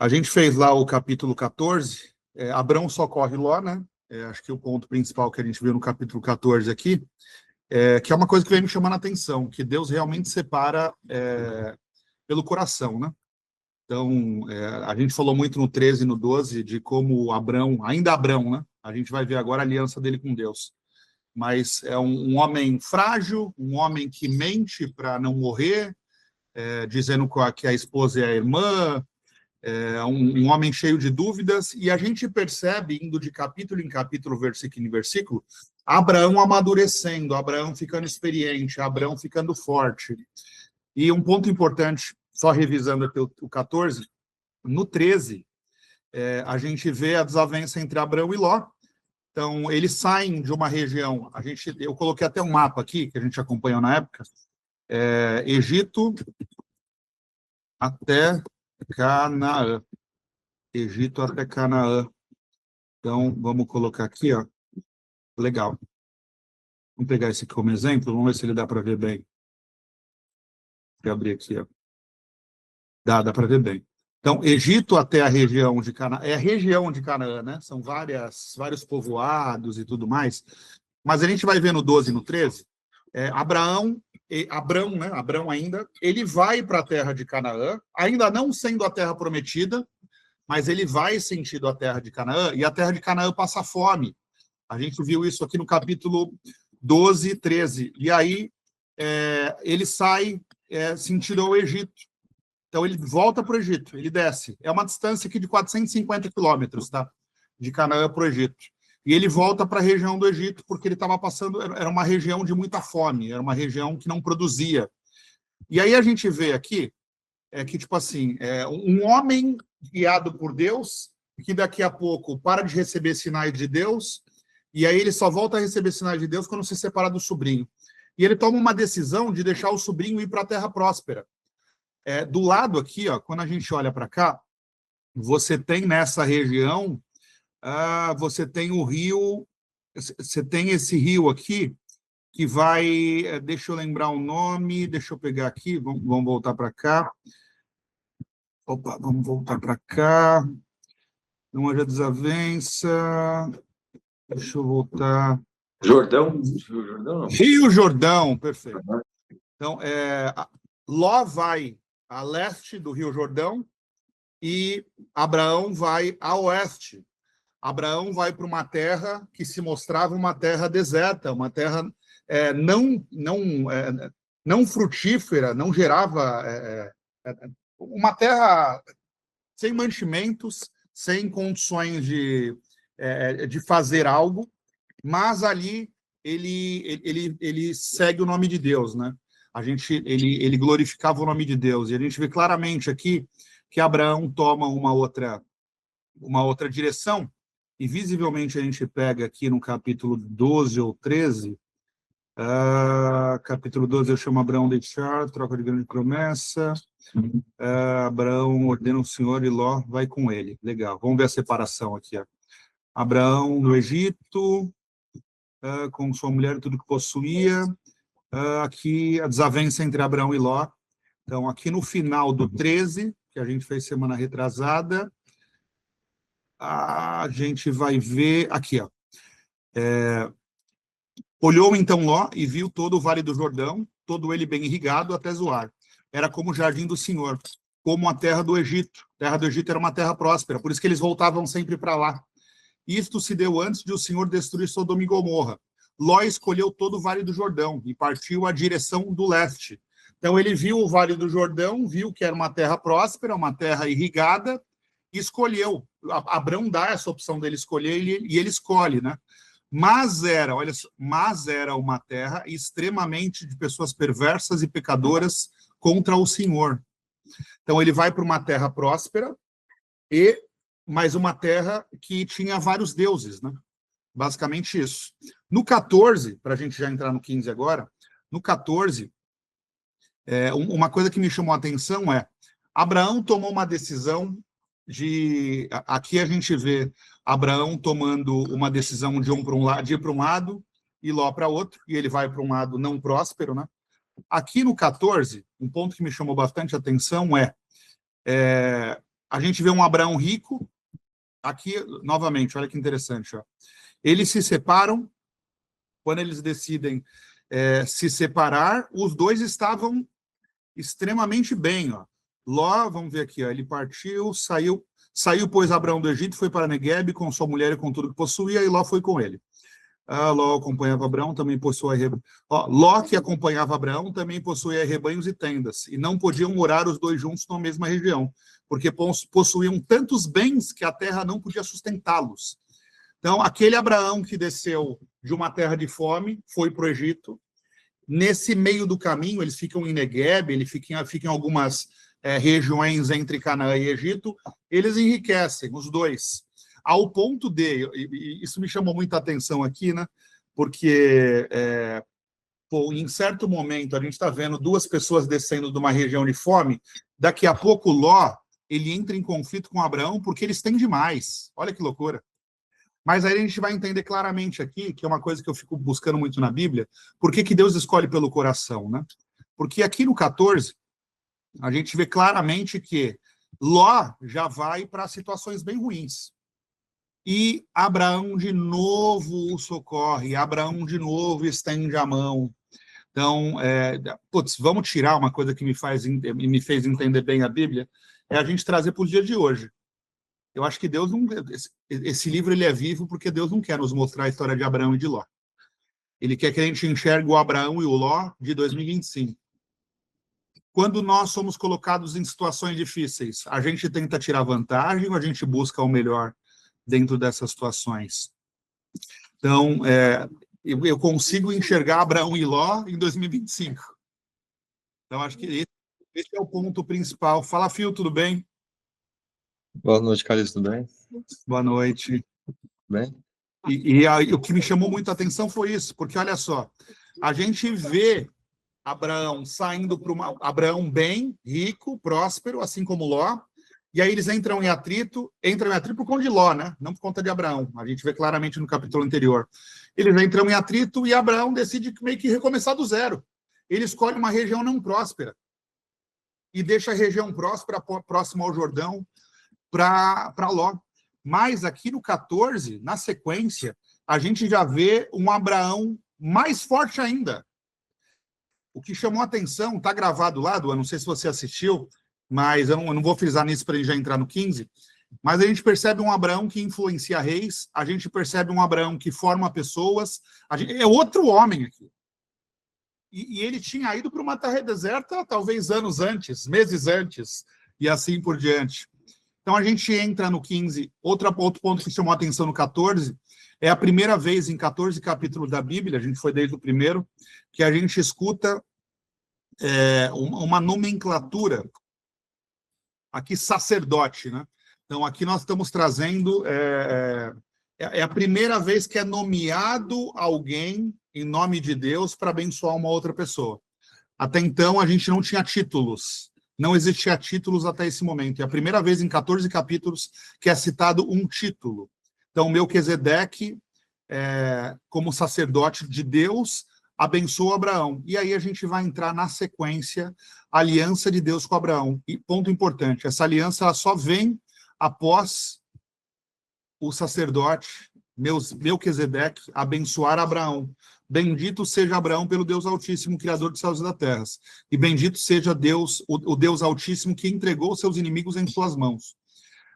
A gente fez lá o capítulo 14, Abrão socorre Ló, né? Acho que o ponto principal que a gente viu no capítulo 14 aqui, que é uma coisa que vem me chamando a atenção, que Deus realmente separa pelo coração, né? Então, a gente falou muito no 13 e no 12 de como Abrão, ainda Abrão, né? A gente vai ver agora a aliança dele com Deus. Mas é um homem frágil, um homem que mente para não morrer, dizendo que a esposa é a irmã, um homem cheio de dúvidas, e a gente percebe, indo de capítulo em capítulo, versículo em versículo, Abraão amadurecendo, Abraão ficando experiente, Abraão ficando forte. E um ponto importante, só revisando aqui o 14, no 13, a gente vê a desavença entre Abrão e Ló. Então, eles saem de uma região, eu coloquei até um mapa aqui, que a gente acompanhou na época, Egito até Canaã. Egito até Canaã. Então, vamos colocar aqui, ó. Legal. Vamos pegar esse aqui como exemplo, vamos ver se ele dá para ver bem. Vou abrir aqui, ó. Dá para ver bem. Então, Egito até a região de Canaã, é a região de Canaã, né? São vários povoados e tudo mais. Mas a gente vai ver no 12 e no 13, Abrão, né? Abrão ainda, ele vai para a terra de Canaã, ainda não sendo a terra prometida, mas ele vai sentido a terra de Canaã, e a terra de Canaã passa fome. A gente viu isso aqui no capítulo 12 e 13. E aí, ele sai sentido ao Egito. Então, ele volta para o Egito, ele desce. É uma distância aqui de 450 quilômetros, tá? De Canaã para o Egito. E ele volta para a região do Egito, porque ele estava passando... Era uma região de muita fome, era uma região que não produzia. E aí a gente vê aqui que, tipo assim, um homem guiado por Deus, que daqui a pouco para de receber sinais de Deus, e aí ele só volta a receber sinais de Deus quando se separa do sobrinho. E ele toma uma decisão de deixar o sobrinho ir para a terra próspera. Do lado aqui, ó, quando a gente olha para cá, você tem nessa região, você tem o rio, você tem esse rio aqui, que vai, deixa eu lembrar o nome, deixa eu pegar aqui, vamos voltar para cá. Opa, vamos voltar para cá. Não haja desavença. Deixa eu voltar. Jordão? Jordão não. Rio Jordão, perfeito. Então, Ló vai a leste do Rio Jordão e Abraão vai a oeste. Abraão vai para uma terra que se mostrava uma terra deserta, uma terra não frutífera, não gerava... uma terra sem mantimentos, sem condições de fazer algo, mas ali ele segue o nome de Deus, né? Ele glorificava o nome de Deus, e a gente vê claramente aqui que Abraão toma uma outra direção, e visivelmente a gente pega aqui no capítulo 12 ou 13, capítulo 12 eu chamo Abraão deixar, troca de grande promessa, Abraão ordena o Senhor e Ló vai com ele. Legal, vamos ver a separação aqui, ó. Abraão no Egito, com sua mulher tudo que possuía, aqui a desavença entre Abraão e Ló. Então, aqui no final do 13, que a gente fez semana retrasada, a gente vai ver aqui, ó. Olhou então Ló e viu todo o Vale do Jordão, todo ele bem irrigado até Zoar. Era como o jardim do Senhor, como a terra do Egito. A terra do Egito era uma terra próspera, por isso que eles voltavam sempre para lá. Isto se deu antes de o Senhor destruir Sodoma e Gomorra. Ló escolheu todo o Vale do Jordão e partiu à direção do leste. Então ele viu o Vale do Jordão, viu que era uma terra próspera, uma terra irrigada, e escolheu. Abrão dá essa opção dele escolher e ele escolhe, né? Mas era uma terra extremamente de pessoas perversas e pecadoras contra o Senhor. Então ele vai para uma terra próspera, mas uma terra que tinha vários deuses, né? Basicamente isso. No 14, para a gente já entrar no 15 agora, no 14, uma coisa que me chamou a atenção Abraão tomou uma decisão de... Aqui a gente vê Abraão tomando uma decisão de ir para um lado e Ló para outro, e ele vai para um lado não próspero, né? Aqui no 14, um ponto que me chamou bastante atenção a gente vê um Abraão rico. Aqui, novamente, olha que interessante. Ó. Eles se separam. Quando eles decidem se separar, os dois estavam extremamente bem. Ó. Ló, vamos ver aqui, ó, ele partiu, saiu, pois, Abraão do Egito, foi para Neguebe com sua mulher e com tudo que possuía, e Ló foi com ele. Ló acompanhava Abraão, também possuía Ló, que acompanhava Abraão, também possuía rebanhos e tendas, e não podiam morar os dois juntos na mesma região, porque possuíam tantos bens que a terra não podia sustentá-los. Então, aquele Abraão que desceu de uma terra de fome, foi para o Egito. Nesse meio do caminho, eles ficam em Neguebe, eles ficam em algumas regiões entre Canaã e Egito, eles enriquecem, os dois. Ao ponto de, isso me chamou muita atenção aqui, né? Porque em certo momento a gente está vendo duas pessoas descendo de uma região de fome, daqui a pouco Ló, ele entra em conflito com Abraão porque eles têm demais. Olha que loucura. Mas aí a gente vai entender claramente aqui, que é uma coisa que eu fico buscando muito na Bíblia, por que Deus escolhe pelo coração, né? Porque aqui no 14, a gente vê claramente que Ló já vai para situações bem ruins. E Abraão de novo o socorre, Abraão de novo estende a mão. Então, vamos tirar uma coisa que me fez entender bem a Bíblia, é a gente trazer para o dia de hoje. Eu acho que Deus não... Esse livro ele é vivo porque Deus não quer nos mostrar a história de Abraão e de Ló. Ele quer que a gente enxergue o Abraão e o Ló de 2025. Quando nós somos colocados em situações difíceis, a gente tenta tirar vantagem ou a gente busca o melhor dentro dessas situações? Então, eu consigo enxergar Abraão e Ló em 2025. Então, acho que esse é o ponto principal. Fala, Fio, tudo bem? Boa noite, Carlos, tudo bem? Boa noite. Bem? E o que me chamou muita atenção foi isso, porque olha só, a gente vê Abraão saindo para Abraão bem, rico, próspero, assim como Ló, e aí eles entram em atrito por conta de Ló, né? Não por conta de Abraão. A gente vê claramente no capítulo anterior. Eles entram em atrito e Abraão decide meio que recomeçar do zero. Ele escolhe uma região não próspera e deixa a região próspera próxima ao Jordão para Ló. Mas aqui no 14, na sequência, a gente já vê um Abraão mais forte ainda. O que chamou a atenção, está gravado lá, eu não sei se você assistiu, mas eu não vou frisar nisso para ele já entrar no 15, mas a gente percebe um Abraão que influencia reis, a gente percebe um Abraão que forma pessoas, é outro homem aqui. E ele tinha ido para uma terra deserta talvez anos antes, meses antes, e assim por diante. Então, a gente entra no 15. Outro ponto que chamou a atenção no 14 é a primeira vez em 14 capítulos da Bíblia, a gente foi desde o primeiro, que a gente escuta uma nomenclatura, aqui sacerdote, né? Então, aqui nós estamos trazendo... É a primeira vez que é nomeado alguém em nome de Deus para abençoar uma outra pessoa. Até então, a gente não tinha títulos. Não existia títulos até esse momento. É a primeira vez em 14 capítulos que é citado um título. Então, Melquisedeque, como sacerdote de Deus, abençoa Abraão. E aí a gente vai entrar na sequência, a aliança de Deus com Abraão. E ponto importante, essa aliança ela só vem após o sacerdote Melquisedeque abençoar Abraão. Bendito seja Abraão pelo Deus Altíssimo, Criador dos céus e da terra. E bendito seja Deus, o Deus Altíssimo, que entregou seus inimigos em suas mãos.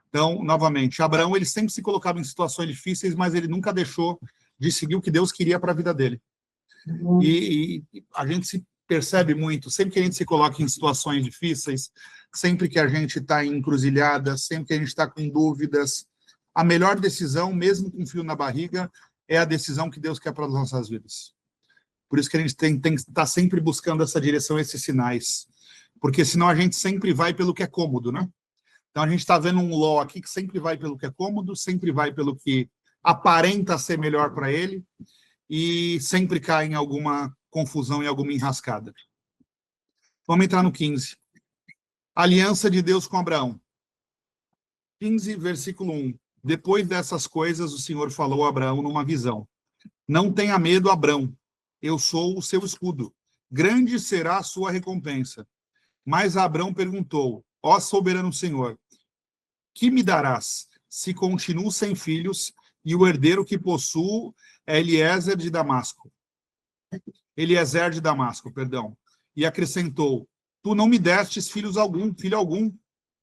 Então, novamente, Abraão ele sempre se colocava em situações difíceis, mas ele nunca deixou de seguir o que Deus queria para a vida dele. E a gente se percebe muito, sempre que a gente se coloca em situações difíceis, sempre que a gente está em encruzilhada, sempre que a gente está com dúvidas, a melhor decisão, mesmo com frio na barriga, é a decisão que Deus quer para as nossas vidas. Por isso que a gente tem que estar sempre buscando essa direção, esses sinais. Porque senão a gente sempre vai pelo que é cômodo, né? Então a gente está vendo um Ló aqui que sempre vai pelo que é cômodo, sempre vai pelo que aparenta ser melhor para ele e sempre cai em alguma confusão, em alguma enrascada. Vamos entrar no 15. Aliança de Deus com Abraão. 15, versículo 1. Depois dessas coisas, o Senhor falou a Abraão numa visão. Não tenha medo, Abraão. Eu sou o seu escudo. Grande será a sua recompensa. Mas Abraão perguntou, ó soberano Senhor, que me darás, se continuo sem filhos, e o herdeiro que possuo é Eliezer de Damasco? Eliezer de Damasco, perdão. E acrescentou, tu não me destes filho algum.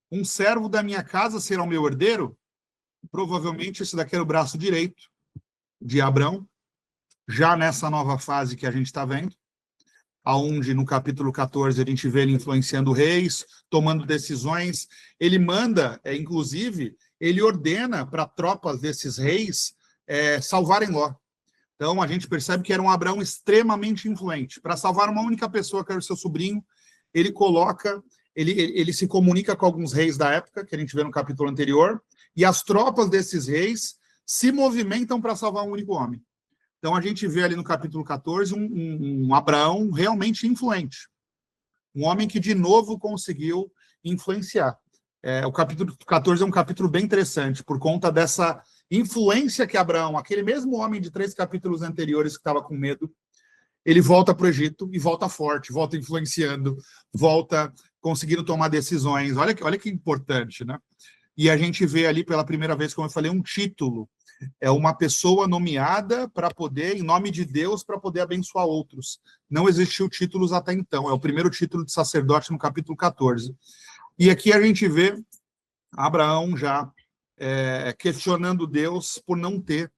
Um servo da minha casa será o meu herdeiro? Provavelmente esse daqui era o braço direito de Abrão, já nessa nova fase que a gente está vendo, aonde no capítulo 14 a gente vê ele influenciando reis, tomando decisões. Ele manda, inclusive, ele ordena para tropas desses reis salvarem Ló. Então, a gente percebe que era um Abraão extremamente influente. Para salvar uma única pessoa, que era o seu sobrinho, ele coloca, ele se comunica com alguns reis da época, que a gente vê no capítulo anterior, e as tropas desses reis se movimentam para salvar um único homem. Então, a gente vê ali no capítulo 14 um Abraão realmente influente. Um homem que, de novo, conseguiu influenciar. O capítulo 14 é um capítulo bem interessante, por conta dessa influência que Abraão, aquele mesmo homem de 3 capítulos anteriores que estava com medo, ele volta para o Egito e volta forte, volta influenciando, volta conseguindo tomar decisões. Olha que importante, né? E a gente vê ali pela primeira vez, como eu falei, um título. É uma pessoa nomeada para poder, em nome de Deus, para poder abençoar outros. Não existiu títulos até então. É o primeiro título de sacerdote no capítulo 14. E aqui a gente vê Abraão já questionando Deus por não ter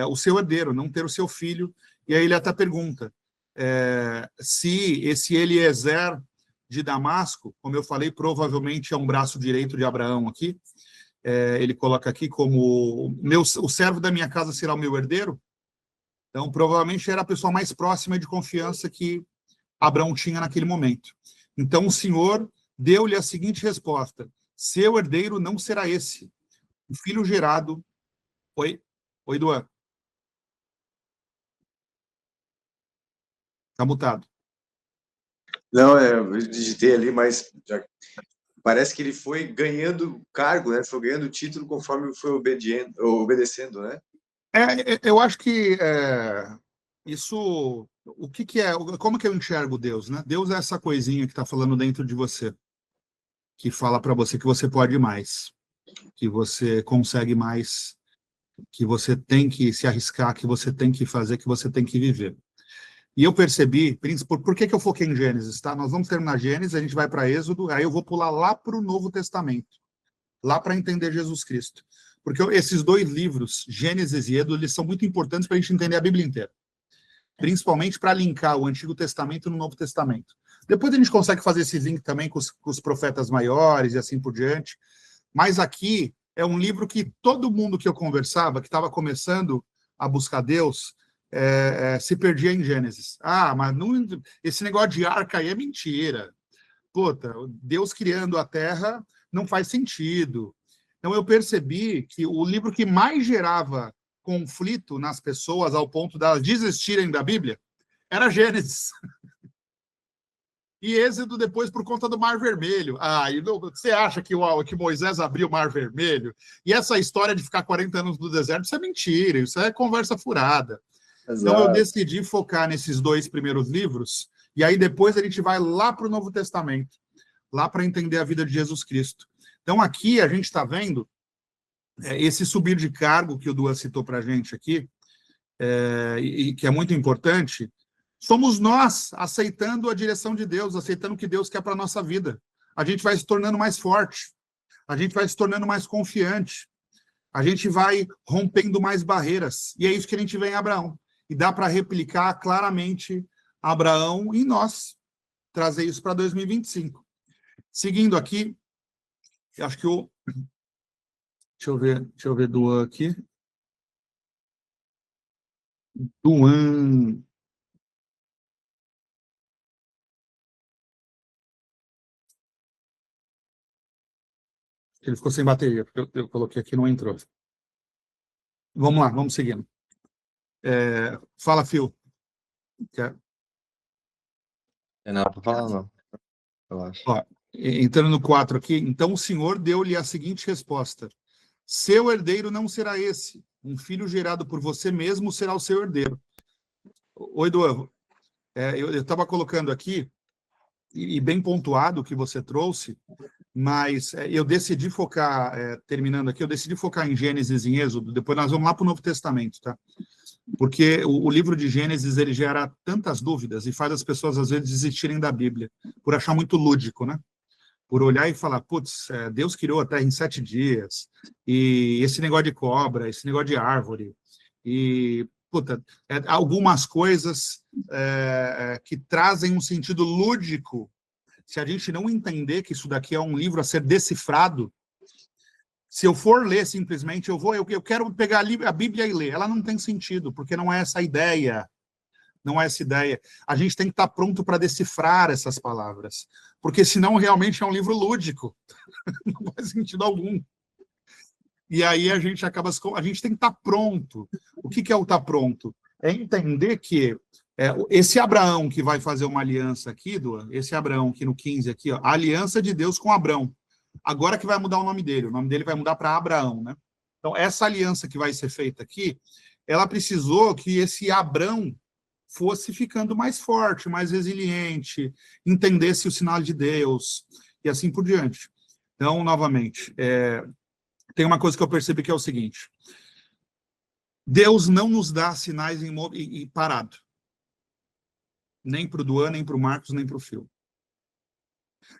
o seu herdeiro, não ter o seu filho. E aí ele até pergunta se esse Eliezer de Damasco, como eu falei, provavelmente é um braço direito de Abraão aqui, ele coloca aqui como o servo da minha casa será o meu herdeiro. Então, provavelmente era a pessoa mais próxima e de confiança que Abraão tinha naquele momento. Então, o Senhor deu-lhe a seguinte resposta: seu herdeiro não será esse, o filho gerado... Oi, Duan. Está mutado. Não, eu digitei ali, mas parece que ele foi ganhando cargo, né? Foi ganhando título conforme foi obedecendo, né? Eu acho que isso... O que é? Como que eu enxergo Deus, né? Deus é essa coisinha que está falando dentro de você, que fala para você que você pode mais, que você consegue mais, que você tem que se arriscar, que você tem que fazer, que você tem que viver. E eu percebi, por que eu foquei em Gênesis, tá? Nós vamos terminar Gênesis, a gente vai para Êxodo, aí eu vou pular lá para o Novo Testamento, lá para entender Jesus Cristo. Porque esses dois livros, Gênesis e Êxodo, eles são muito importantes para a gente entender a Bíblia inteira. Principalmente para linkar o Antigo Testamento no Novo Testamento. Depois a gente consegue fazer esse link também com os profetas maiores e assim por diante. Mas aqui é um livro que todo mundo que eu conversava, que estava começando a buscar Deus, se perdia em Gênesis. Mas esse negócio de arca aí é mentira. Puta, Deus criando a terra não faz sentido. Então eu percebi que o livro que mais gerava conflito nas pessoas ao ponto de elas desistirem da Bíblia era Gênesis. E Êxodo depois por conta do Mar Vermelho. Você acha que Moisés abriu o Mar Vermelho? E essa história de ficar 40 anos no deserto, isso é mentira, isso é conversa furada. Exato. Então eu decidi focar nesses dois primeiros livros, e aí depois a gente vai lá para o Novo Testamento, lá para entender a vida de Jesus Cristo. Então aqui a gente está vendo esse subir de cargo que o Duan citou para a gente aqui, e que é muito importante. Somos nós aceitando a direção de Deus, aceitando o que Deus quer para a nossa vida. A gente vai se tornando mais forte, a gente vai se tornando mais confiante, a gente vai rompendo mais barreiras. E é isso que a gente vê em Abraão. E dá para replicar claramente Abraão em nós, trazer isso para 2025. Seguindo aqui, eu acho que o... Deixa eu ver Duan aqui. Duan... Ele ficou sem bateria, porque eu coloquei aqui e não entrou. Vamos lá, vamos seguindo. Fala, Phil. Não tem nada para falar, não. Eu acho. Ó, entrando no 4 aqui, então o Senhor deu-lhe a seguinte resposta: seu herdeiro não será esse, um filho gerado por você mesmo será o seu herdeiro. Oi, Eduardo. Eu estava colocando aqui, e bem pontuado o que você trouxe, Mas eu decidi focar, terminando aqui, eu decidi focar em Gênesis e em Êxodo, depois nós vamos lá para o Novo Testamento, tá? Porque o livro de Gênesis, ele gera tantas dúvidas e faz as pessoas, às vezes, desistirem da Bíblia, por achar muito lúdico, né? Por olhar e falar, putz, Deus criou a Terra em 7 dias, e esse negócio de cobra, esse negócio de árvore, e, puta, algumas coisas que trazem um sentido lúdico. Se a gente não entender que isso daqui é um livro a ser decifrado, se eu for ler simplesmente, eu quero pegar a Bíblia e ler. Ela não tem sentido, porque não é essa a ideia. Não é essa ideia. A gente tem que estar pronto para decifrar essas palavras, porque senão realmente é um livro lúdico. Não faz sentido algum. E aí a gente tem que estar pronto. O que é o estar pronto? É entender que esse Abraão que vai fazer uma aliança aqui, esse Abraão aqui no 15, aqui, ó, a aliança de Deus com Abrão. Agora que vai mudar o nome dele vai mudar para Abraão, né? Então, essa aliança que vai ser feita aqui, ela precisou que esse Abrão fosse ficando mais forte, mais resiliente, entendesse o sinal de Deus, e assim por diante. Então, novamente, tem uma coisa que eu percebi que é o seguinte: Deus não nos dá sinais parado. Nem para o Duan, nem para o Marcos, nem para o Phil.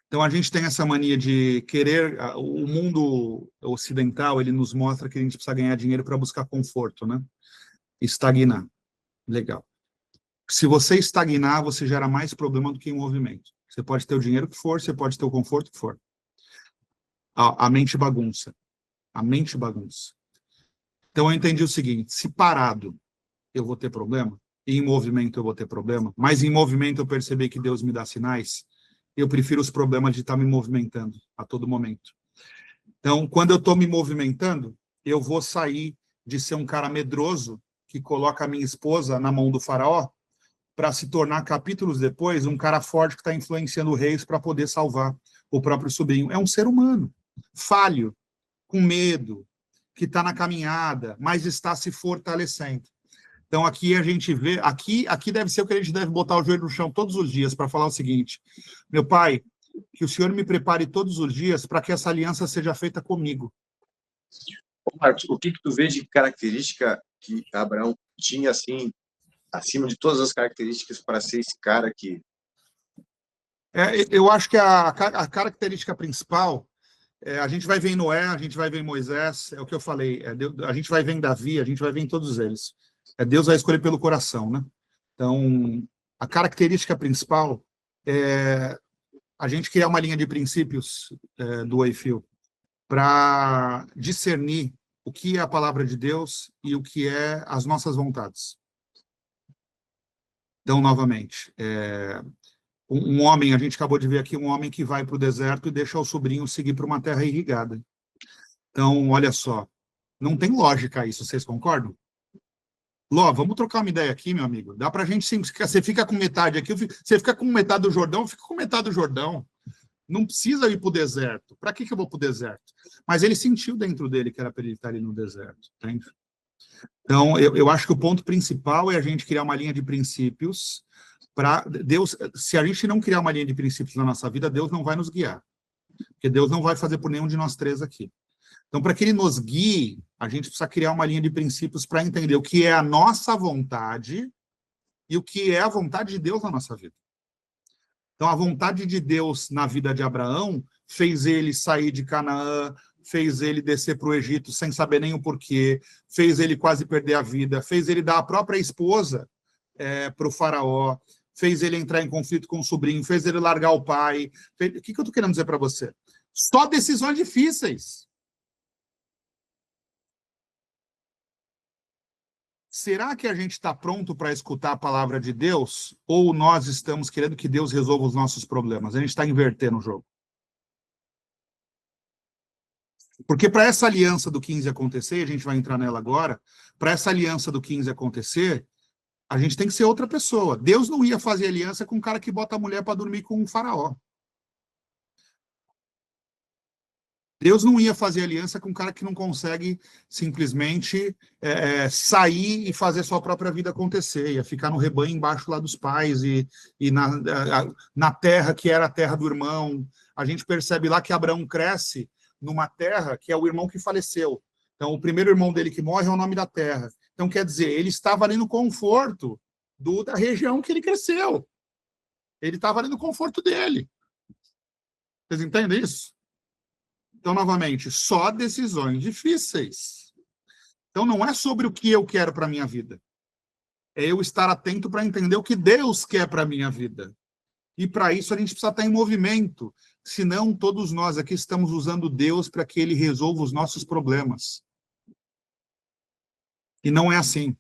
Então, a gente tem essa mania de querer... O mundo ocidental, ele nos mostra que a gente precisa ganhar dinheiro para buscar conforto, né? Estagnar. Legal. Se você estagnar, você gera mais problema do que movimento. Você pode ter o dinheiro que for, você pode ter o conforto que for. A mente bagunça. A mente bagunça. Então, eu entendi o seguinte: se parado eu vou ter problema, e em movimento eu vou ter problema, mas em movimento eu percebi que Deus me dá sinais, eu prefiro os problemas de estar me movimentando a todo momento. Então, quando eu estou me movimentando, eu vou sair de ser um cara medroso que coloca a minha esposa na mão do faraó para se tornar, capítulos depois, um cara forte que está influenciando reis para poder salvar o próprio sobrinho. É um ser humano, falho, com medo, que está na caminhada, mas está se fortalecendo. Então, aqui a gente vê, aqui deve ser o que a gente deve botar o joelho no chão todos os dias para falar o seguinte: meu pai, que o Senhor me prepare todos os dias para que essa aliança seja feita comigo. Marcos, o que tu vê de característica que Abraão tinha, assim, acima de todas as características para ser esse cara que... Eu acho que a característica principal, a gente vai ver em Noé, a gente vai ver em Moisés, é o que eu falei, a gente vai ver em Davi, a gente vai ver em todos eles. Deus vai escolher pelo coração, né? Então, a característica principal é a gente criar uma linha de princípios do Wayfield para discernir o que é a palavra de Deus e o que é as nossas vontades. Então, novamente, um homem, a gente acabou de ver aqui um homem que vai para o deserto e deixa o sobrinho seguir para uma terra irrigada. Então, olha só, não tem lógica isso, vocês concordam? Ló, vamos trocar uma ideia aqui, meu amigo. Dá para a gente sim. Você fica com metade aqui, você fica com metade do Jordão, eu fico com metade do Jordão. Não precisa ir para o deserto. Para que eu vou para o deserto? Mas ele sentiu dentro dele que era para ele estar ali no deserto. Entende? Então, eu acho que o ponto principal é a gente criar uma linha de princípios para Deus. Se a gente não criar uma linha de princípios na nossa vida, Deus não vai nos guiar. Porque Deus não vai fazer por nenhum de nós três aqui. Então, para que ele nos guie, a gente precisa criar uma linha de princípios para entender o que é a nossa vontade e o que é a vontade de Deus na nossa vida. Então, a vontade de Deus na vida de Abraão fez ele sair de Canaã, fez ele descer para o Egito sem saber nem o porquê, fez ele quase perder a vida, fez ele dar a própria esposa para o faraó, fez ele entrar em conflito com o sobrinho, fez ele largar o pai. O que eu estou querendo dizer para você? Só decisões difíceis. Será que a gente está pronto para escutar a palavra de Deus? Ou nós estamos querendo que Deus resolva os nossos problemas? A gente está invertendo o jogo. Porque para essa aliança do 15 acontecer, a gente vai entrar nela agora, para essa aliança do 15 acontecer, a gente tem que ser outra pessoa. Deus não ia fazer aliança com um cara que bota a mulher para dormir com um faraó. Deus não ia fazer aliança com um cara que não consegue simplesmente sair e fazer sua própria vida acontecer, ia ficar no rebanho embaixo lá dos pais e na terra que era a terra do irmão. a gente percebe lá que Abraão cresce numa terra que é o irmão que faleceu. Então, o primeiro irmão dele que morre é o nome da terra. Então, quer dizer, ele estava ali no conforto da região que ele cresceu. Ele estava ali no conforto dele. Vocês entendem isso? Então, novamente, só decisões difíceis. Então, não é sobre o que eu quero para a minha vida. É eu estar atento para entender o que Deus quer para a minha vida. E, para isso, a gente precisa estar em movimento. Senão, todos nós aqui estamos usando Deus para que Ele resolva os nossos problemas. E não é assim.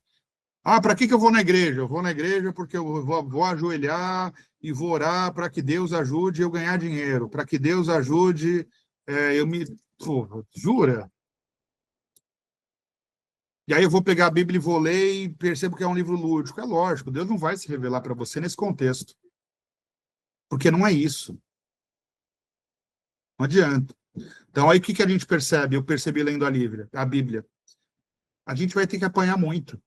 Ah, para que eu vou na igreja? Eu vou na igreja porque eu vou ajoelhar e vou orar para que Deus ajude eu ganhar dinheiro, para que Deus ajude eu me... Pô, jura? E aí eu vou pegar a Bíblia e vou ler e percebo que é um livro lúdico. É lógico, Deus não vai se revelar para você nesse contexto. Porque não é isso. Não adianta. Então, aí o que a gente percebe? Eu percebi lendo a Bíblia. A gente vai ter que apanhar muito.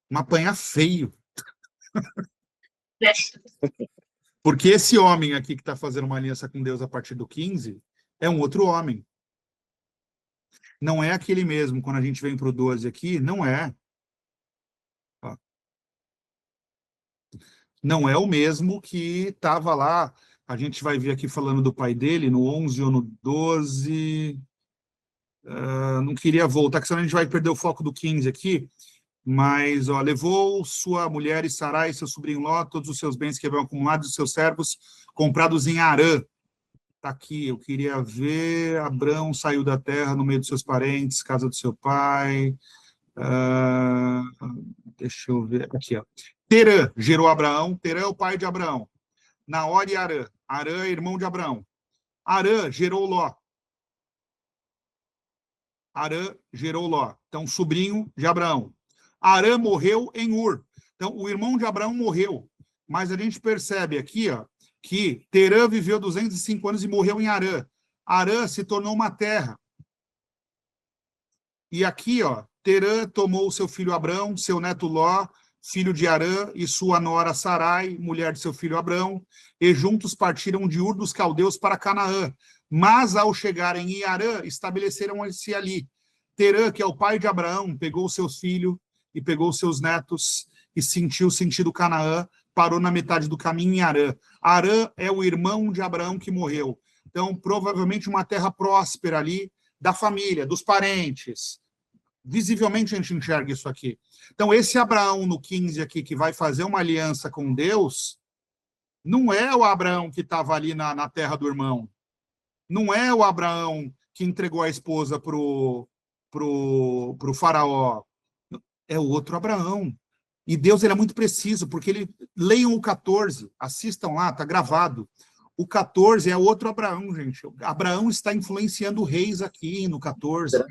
Mas apanhar feio. Porque esse homem aqui que está fazendo uma aliança com Deus a partir do 15 é um outro homem. Não é aquele mesmo, quando a gente vem para o 12 aqui, não é. Ó. Não é o mesmo que estava lá. A gente vai ver aqui falando do pai dele, no 11 ou no 12. Não queria voltar, porque senão a gente vai perder o foco do 15 aqui. Mas, ó, levou sua mulher e Sarai, seu sobrinho Ló, todos os seus bens que haviam acumulados, os seus servos, comprados em Harã. Está aqui, eu queria ver. Abrão saiu da terra no meio dos seus parentes, casa do seu pai. Deixa eu ver. Aqui, ó. Terã gerou Abraão. Terã é o pai de Abraão. Naor e Harã. Harã é irmão de Abraão. Harã gerou Ló. Harã gerou Ló. Então, sobrinho de Abraão. Harã morreu em Ur. Então, o irmão de Abraão morreu. Mas a gente percebe aqui, ó, que Terã viveu 205 anos e morreu em Harã. Harã se tornou uma terra. E aqui, ó, Terã tomou seu filho Abrão, seu neto Ló, filho de Harã, e sua nora Sarai, mulher de seu filho Abrão, e juntos partiram de Ur dos Caldeus para Canaã. Mas, ao chegarem em Harã, estabeleceram-se ali. Terã, que é o pai de Abraão, pegou seus filhos e pegou seus netos e sentiu sentido Canaã, parou na metade do caminho em Harã. Harã é o irmão de Abraão que morreu. Então, provavelmente uma terra próspera ali, da família, dos parentes. Visivelmente a gente enxerga isso aqui. Então, esse Abraão no 15 aqui, que vai fazer uma aliança com Deus, não é o Abraão que estava ali na terra do irmão. Não é o Abraão que entregou a esposa pro faraó. É o outro Abraão. E Deus ele é muito preciso, porque leiam o 14, assistam lá, está gravado. O 14 é outro Abraão, gente. Abraão está influenciando reis aqui no 14.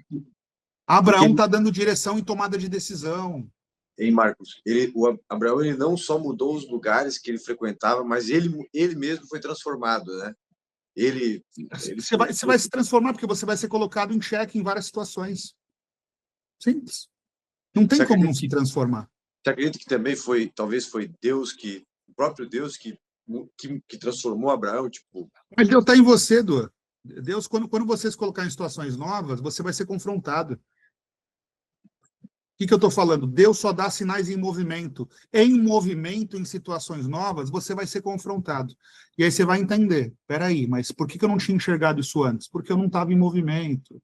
Abraão está dando direção e tomada de decisão. Hein, Marcos? O Abraão ele não só mudou os lugares que ele frequentava, mas ele mesmo foi transformado, né? Você vai se transformar, porque você vai ser colocado em xeque em várias situações. Simples. Não tem como não se transformar. Você acredita que também talvez foi Deus o próprio Deus que transformou Abraão, tipo... Mas Deus está em você, Edu. Deus, quando você se colocar em situações novas, você vai ser confrontado. O que eu estou falando? Deus só dá sinais em movimento. Em movimento, em situações novas, você vai ser confrontado. E aí você vai entender. Peraí, mas por que eu não tinha enxergado isso antes? Porque eu não estava em movimento.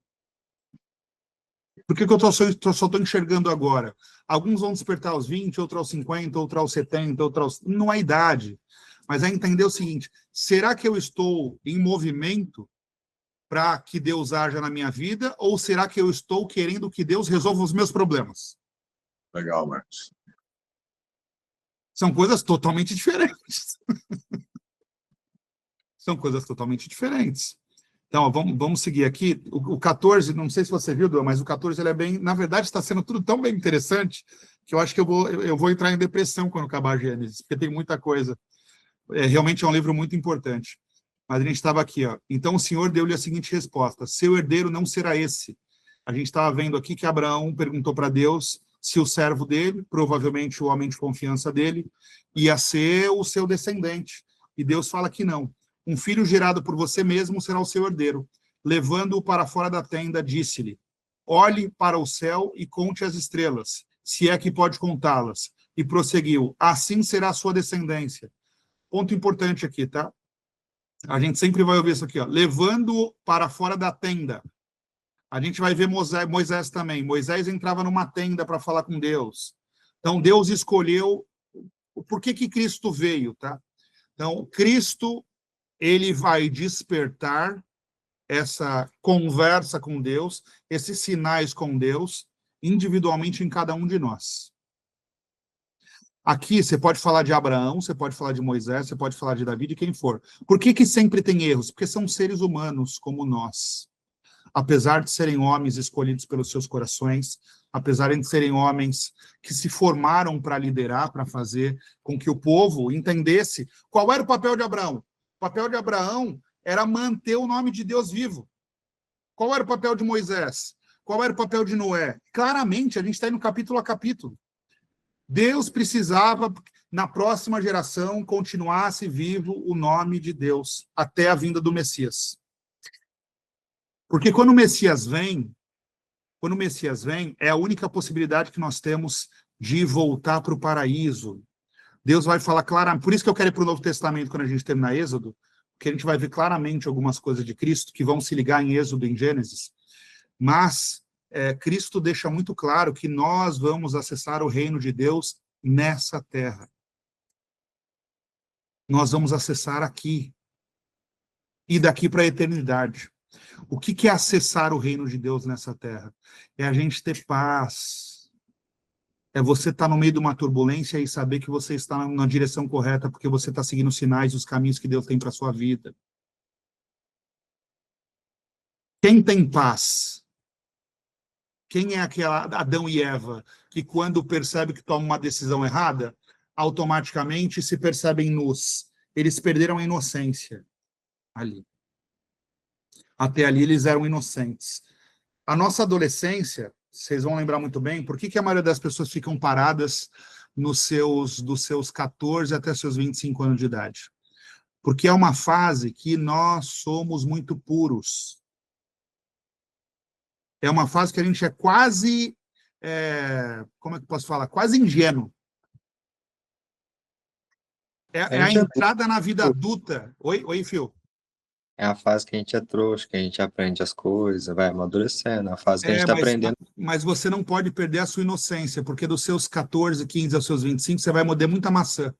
Por que eu só estou enxergando agora? Alguns vão despertar aos 20, outros aos 50, outros aos 70, outros aos... Não é idade. Mas é entender o seguinte, será que eu estou em movimento para que Deus haja na minha vida, ou será que eu estou querendo que Deus resolva os meus problemas? Legal, Marcos. São coisas totalmente diferentes. São coisas totalmente diferentes. Então, ó, vamos seguir aqui. O 14, não sei se você viu, mas o 14 ele é bem... Na verdade, está sendo tudo tão bem interessante que eu acho que eu vou entrar em depressão quando acabar a Gênesis, porque tem muita coisa. Realmente é um livro muito importante. Mas a gente estava aqui, ó. Então o Senhor deu-lhe a seguinte resposta: seu herdeiro não será esse. A gente estava vendo aqui que Abraão perguntou para Deus se o servo dele, provavelmente o homem de confiança dele, ia ser o seu descendente. E Deus fala que não. um filho gerado por você mesmo será o seu herdeiro. Levando-o para fora da tenda, disse-lhe, olhe para o céu e conte as estrelas, se é que pode contá-las. E prosseguiu, assim será a sua descendência. Ponto importante aqui, tá? A gente sempre vai ouvir isso aqui, ó. Levando-o para fora da tenda. A gente vai ver Moisés também. Moisés entrava numa tenda para falar com Deus. Então, Deus escolheu por que Cristo veio, tá? Então, Cristo, ele vai despertar essa conversa com Deus, esses sinais com Deus, individualmente em cada um de nós. Aqui, você pode falar de Abraão, você pode falar de Moisés, você pode falar de Davi, de quem for. Por que sempre tem erros? Porque são seres humanos como nós. Apesar de serem homens escolhidos pelos seus corações, apesar de serem homens que se formaram para liderar, para fazer com que o povo entendesse qual era o papel de Abraão. O papel de Abraão era manter o nome de Deus vivo. Qual era o papel de Moisés? Qual era o papel de Noé? Claramente, a gente está indo capítulo a capítulo. Deus precisava, na próxima geração, continuasse vivo o nome de Deus até a vinda do Messias. Porque quando o Messias vem, é a única possibilidade que nós temos de voltar para o paraíso. Deus vai falar claramente, por isso que eu quero ir para o Novo Testamento quando a gente terminar Êxodo, porque a gente vai ver claramente algumas coisas de Cristo que vão se ligar em Êxodo e em Gênesis, mas Cristo deixa muito claro que nós vamos acessar o reino de Deus nessa terra. Nós vamos acessar aqui, e daqui para a eternidade. O que é acessar o reino de Deus nessa terra? É a gente ter paz. É você estar no meio de uma turbulência e saber que você está na direção correta, porque você está seguindo os sinais, os caminhos que Deus tem para a sua vida. Quem tem paz? Quem é aquela Adão e Eva que, quando percebe que toma uma decisão errada, automaticamente se percebem nus? Eles perderam a inocência ali. Até ali eles eram inocentes. A nossa adolescência, vocês vão lembrar muito bem, por que a maioria das pessoas ficam paradas dos seus 14 até seus 25 anos de idade? Porque é uma fase que nós somos muito puros. É uma fase que a gente é quase, como é que eu posso falar? Quase ingênuo. É a entrada na vida adulta. Oi, Phil. É a fase que a gente é trouxa, que a gente aprende as coisas, vai amadurecendo. É a fase que a gente está aprendendo. Mas você não pode perder a sua inocência, porque dos seus 14, 15 aos seus 25, você vai morder muita maçã.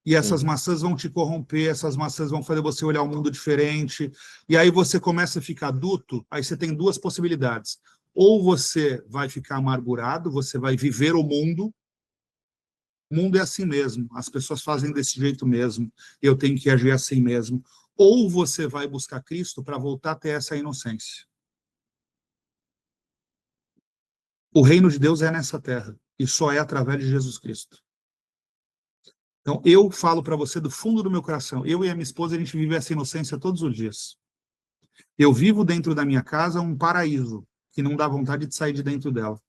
E essas maçãs vão te corromper, essas maçãs vão fazer você olhar o mundo diferente. E aí você começa a ficar adulto, aí você tem duas possibilidades. Ou você vai ficar amargurado, você vai viver o mundo. O mundo é assim mesmo, as pessoas fazem desse jeito mesmo, eu tenho que agir assim mesmo. Ou você vai buscar Cristo para voltar a ter essa inocência. O reino de Deus é nessa terra, e só é através de Jesus Cristo. Então, eu falo para você do fundo do meu coração, eu e a minha esposa, a gente vive essa inocência todos os dias. Eu vivo dentro da minha casa um paraíso, que não dá vontade de sair de dentro dela.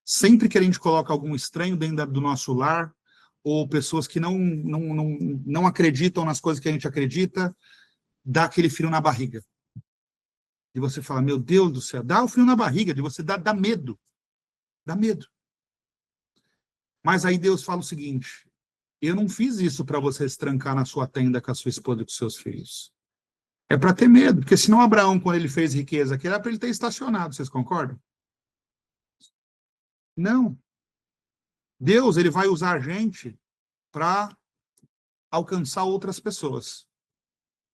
Sempre que a gente coloca algum estranho dentro do nosso lar, ou pessoas que não acreditam nas coisas que a gente acredita, dá aquele frio na barriga. E você fala, meu Deus do céu, dá o frio na barriga, de você dá medo. Dá medo. Mas aí Deus fala o seguinte, eu não fiz isso para você se trancar na sua tenda com a sua esposa e com seus filhos. É para ter medo, porque senão Abraão, quando ele fez riqueza aqui, era para ele ter estacionado, vocês concordam? Não. Deus, ele vai usar a gente para alcançar outras pessoas.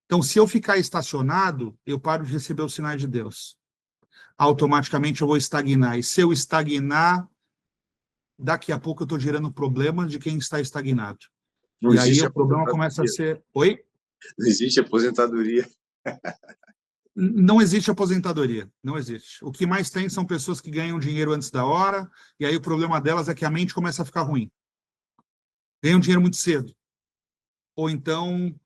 Então, se eu ficar estacionado, eu paro de receber os sinais de Deus. Automaticamente eu vou estagnar. E se eu estagnar, daqui a pouco eu estou gerando problemas de quem está estagnado. E aí o problema começa a ser... Oi? Não existe aposentadoria. Não existe aposentadoria, não existe. O que mais tem são pessoas que ganham dinheiro antes da hora, e aí o problema delas é que a mente começa a ficar ruim. Ganham dinheiro muito cedo. Ou então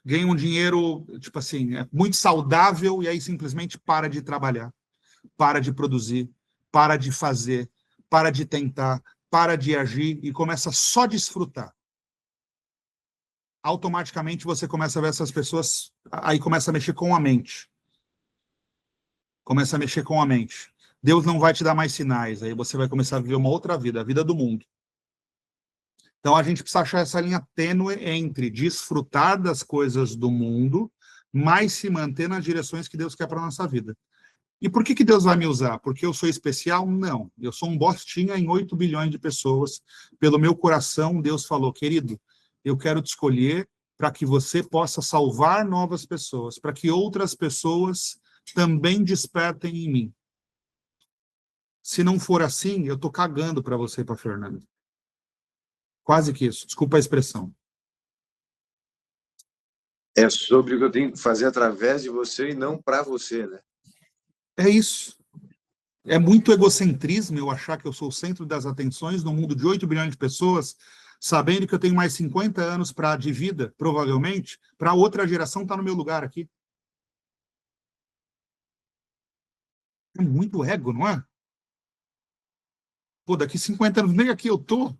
ganham dinheiro, tipo assim, muito saudável, e aí simplesmente para de trabalhar, para de produzir, para de fazer, para de tentar, para de agir, e começa só a desfrutar. automaticamente você começa a ver essas pessoas, aí começa a mexer com a mente. Começa a mexer com a mente. Deus não vai te dar mais sinais, aí você vai começar a viver uma outra vida, a vida do mundo. Então a gente precisa achar essa linha tênue entre desfrutar das coisas do mundo, mas se manter nas direções que Deus quer para a nossa vida. E por que Deus vai me usar? Porque eu sou especial? Não. Eu sou um bostinha em 8 bilhões de pessoas. Pelo meu coração, Deus falou, querido, eu quero te escolher para que você possa salvar novas pessoas, para que outras pessoas também despertem em mim. Se não for assim, eu estou cagando para você e para a Fernanda. Quase que isso. Desculpa a expressão. É sobre o que eu tenho que fazer através de você e não para você, né? É isso. É muito egocentrismo eu achar que eu sou o centro das atenções no mundo de 8 bilhões de pessoas, sabendo que eu tenho mais 50 anos de vida, provavelmente, para outra geração estar no meu lugar aqui. É muito ego, não é? Pô, daqui 50 anos nem aqui eu tô.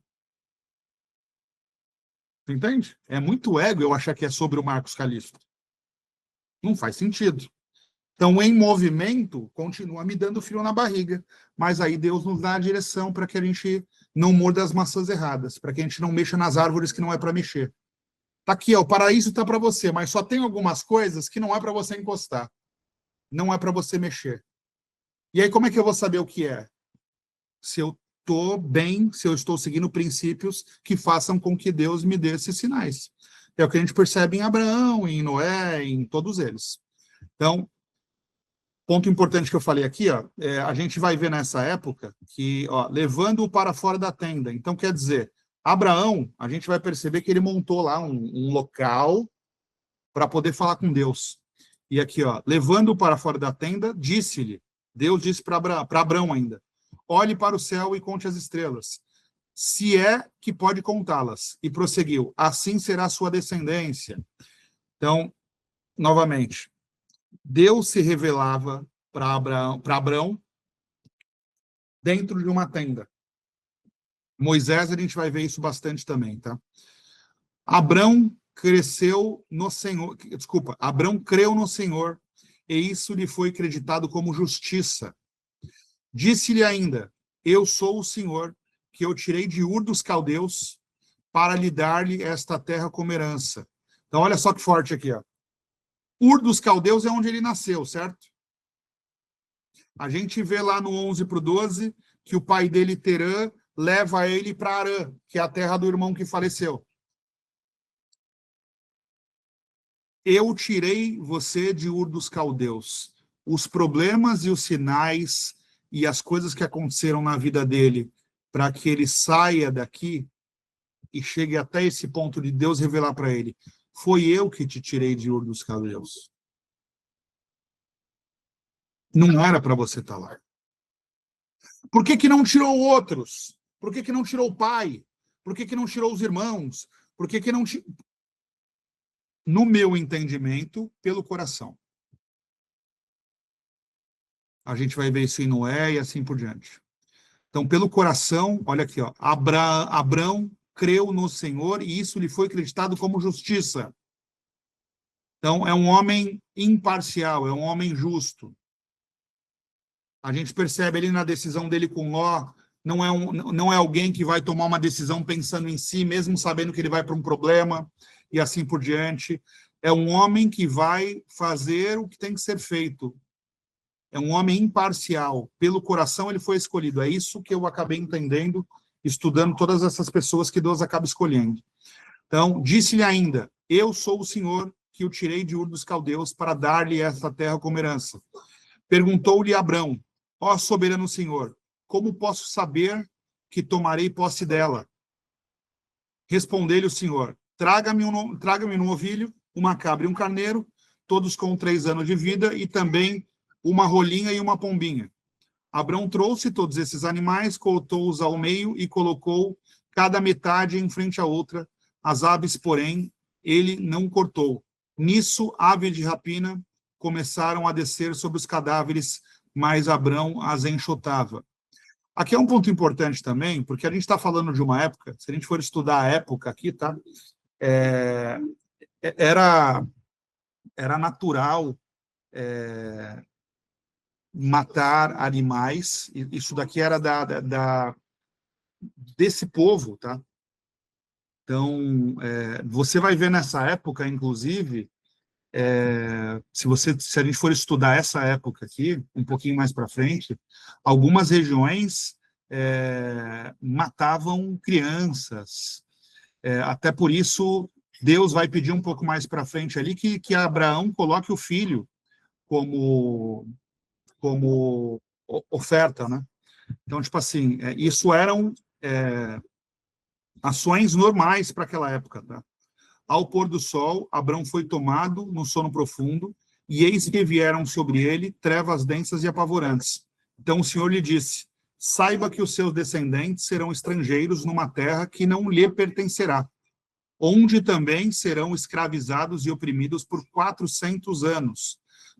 Entende? É muito ego eu achar que é sobre o Marcos Calisto. Não faz sentido. Então, em movimento, continua me dando frio na barriga. Mas aí Deus nos dá a direção para que a gente não morda as maçãs erradas, para que a gente não mexa nas árvores que não é para mexer. Tá aqui, ó, o paraíso está para você, mas só tem algumas coisas que não é para você encostar. Não é para você mexer. E aí, como é que eu vou saber o que é? Se eu estou bem, se eu estou seguindo princípios que façam com que Deus me dê esses sinais. É o que a gente percebe em Abraão, em Noé, em todos eles. Então, ponto importante que eu falei aqui, ó, a gente vai ver nessa época que, ó, levando-o para fora da tenda. Então, quer dizer, Abraão, a gente vai perceber que ele montou lá um local para poder falar com Deus. E aqui, ó, levando-o para fora da tenda, disse-lhe, Deus disse para Abraão ainda, olhe para o céu e conte as estrelas, se é que pode contá-las. E prosseguiu, assim será a sua descendência. Então, novamente, Deus se revelava para Abraão dentro de uma tenda. Moisés, a gente vai ver isso bastante também, tá? Abraão cresceu no Senhor, desculpa, Abraão creu no Senhor, e isso lhe foi acreditado como justiça. Disse-lhe ainda, eu sou o Senhor, que eu tirei de Ur dos Caldeus, para lhe dar-lhe esta terra como herança. Então, olha só que forte aqui, ó. Ur dos Caldeus é onde ele nasceu, certo? A gente vê lá no 11:12 que o pai dele, Terã, leva ele para Arã, que é a terra do irmão que faleceu. Eu tirei você de Ur dos Caldeus. Os problemas e os sinais e as coisas que aconteceram na vida dele para que ele saia daqui e chegue até esse ponto de Deus revelar para ele, foi eu que te tirei de Ur dos Caldeus. Não era para você estar lá. Por que não tirou outros? Por que não tirou o pai? Por que não tirou os irmãos? Por que não... No meu entendimento, pelo coração. A gente vai ver isso em Noé e assim por diante. Então, pelo coração, olha aqui, ó, Abraão creu no Senhor e isso lhe foi acreditado como justiça. Então, é um homem imparcial, é um homem justo. A gente percebe ali na decisão dele com Ló, não é alguém que vai tomar uma decisão pensando em si, mesmo sabendo que ele vai para um problema, e assim por diante. É um homem que vai fazer o que tem que ser feito. É um homem imparcial. Pelo coração ele foi escolhido. É isso que eu acabei entendendo, estudando todas essas pessoas que Deus acaba escolhendo. Então, disse-lhe ainda, eu sou o Senhor que o tirei de Ur dos Caldeus para dar-lhe esta terra como herança. Perguntou-lhe Abrão, ó soberano Senhor, como posso saber que tomarei posse dela? Respondeu-lhe o Senhor, traga-me um novilho, uma cabra e um carneiro, todos com 3 anos de vida, e também uma rolinha e uma pombinha. Abrão trouxe todos esses animais, cortou-os ao meio e colocou cada metade em frente à outra. As aves, porém, ele não cortou. Nisso, aves de rapina começaram a descer sobre os cadáveres, mas Abrão as enxotava. Aqui é um ponto importante também, porque a gente está falando de uma época, se a gente for estudar a época aqui, tá? era natural matar animais. Isso daqui era desse povo, tá? Então, você vai ver nessa época, inclusive, se a gente for estudar essa época aqui, um pouquinho mais para frente, algumas regiões matavam crianças. Até por isso, Deus vai pedir um pouco mais para frente ali que Abraão coloque o filho como oferta, né? Então, tipo assim, isso eram ações normais para aquela época, tá? Ao pôr do sol, Abrão foi tomado no sono profundo, e eis que vieram sobre ele trevas densas e apavorantes. Então o Senhor lhe disse: saiba que os seus descendentes serão estrangeiros numa terra que não lhe pertencerá, onde também serão escravizados e oprimidos por 400 anos.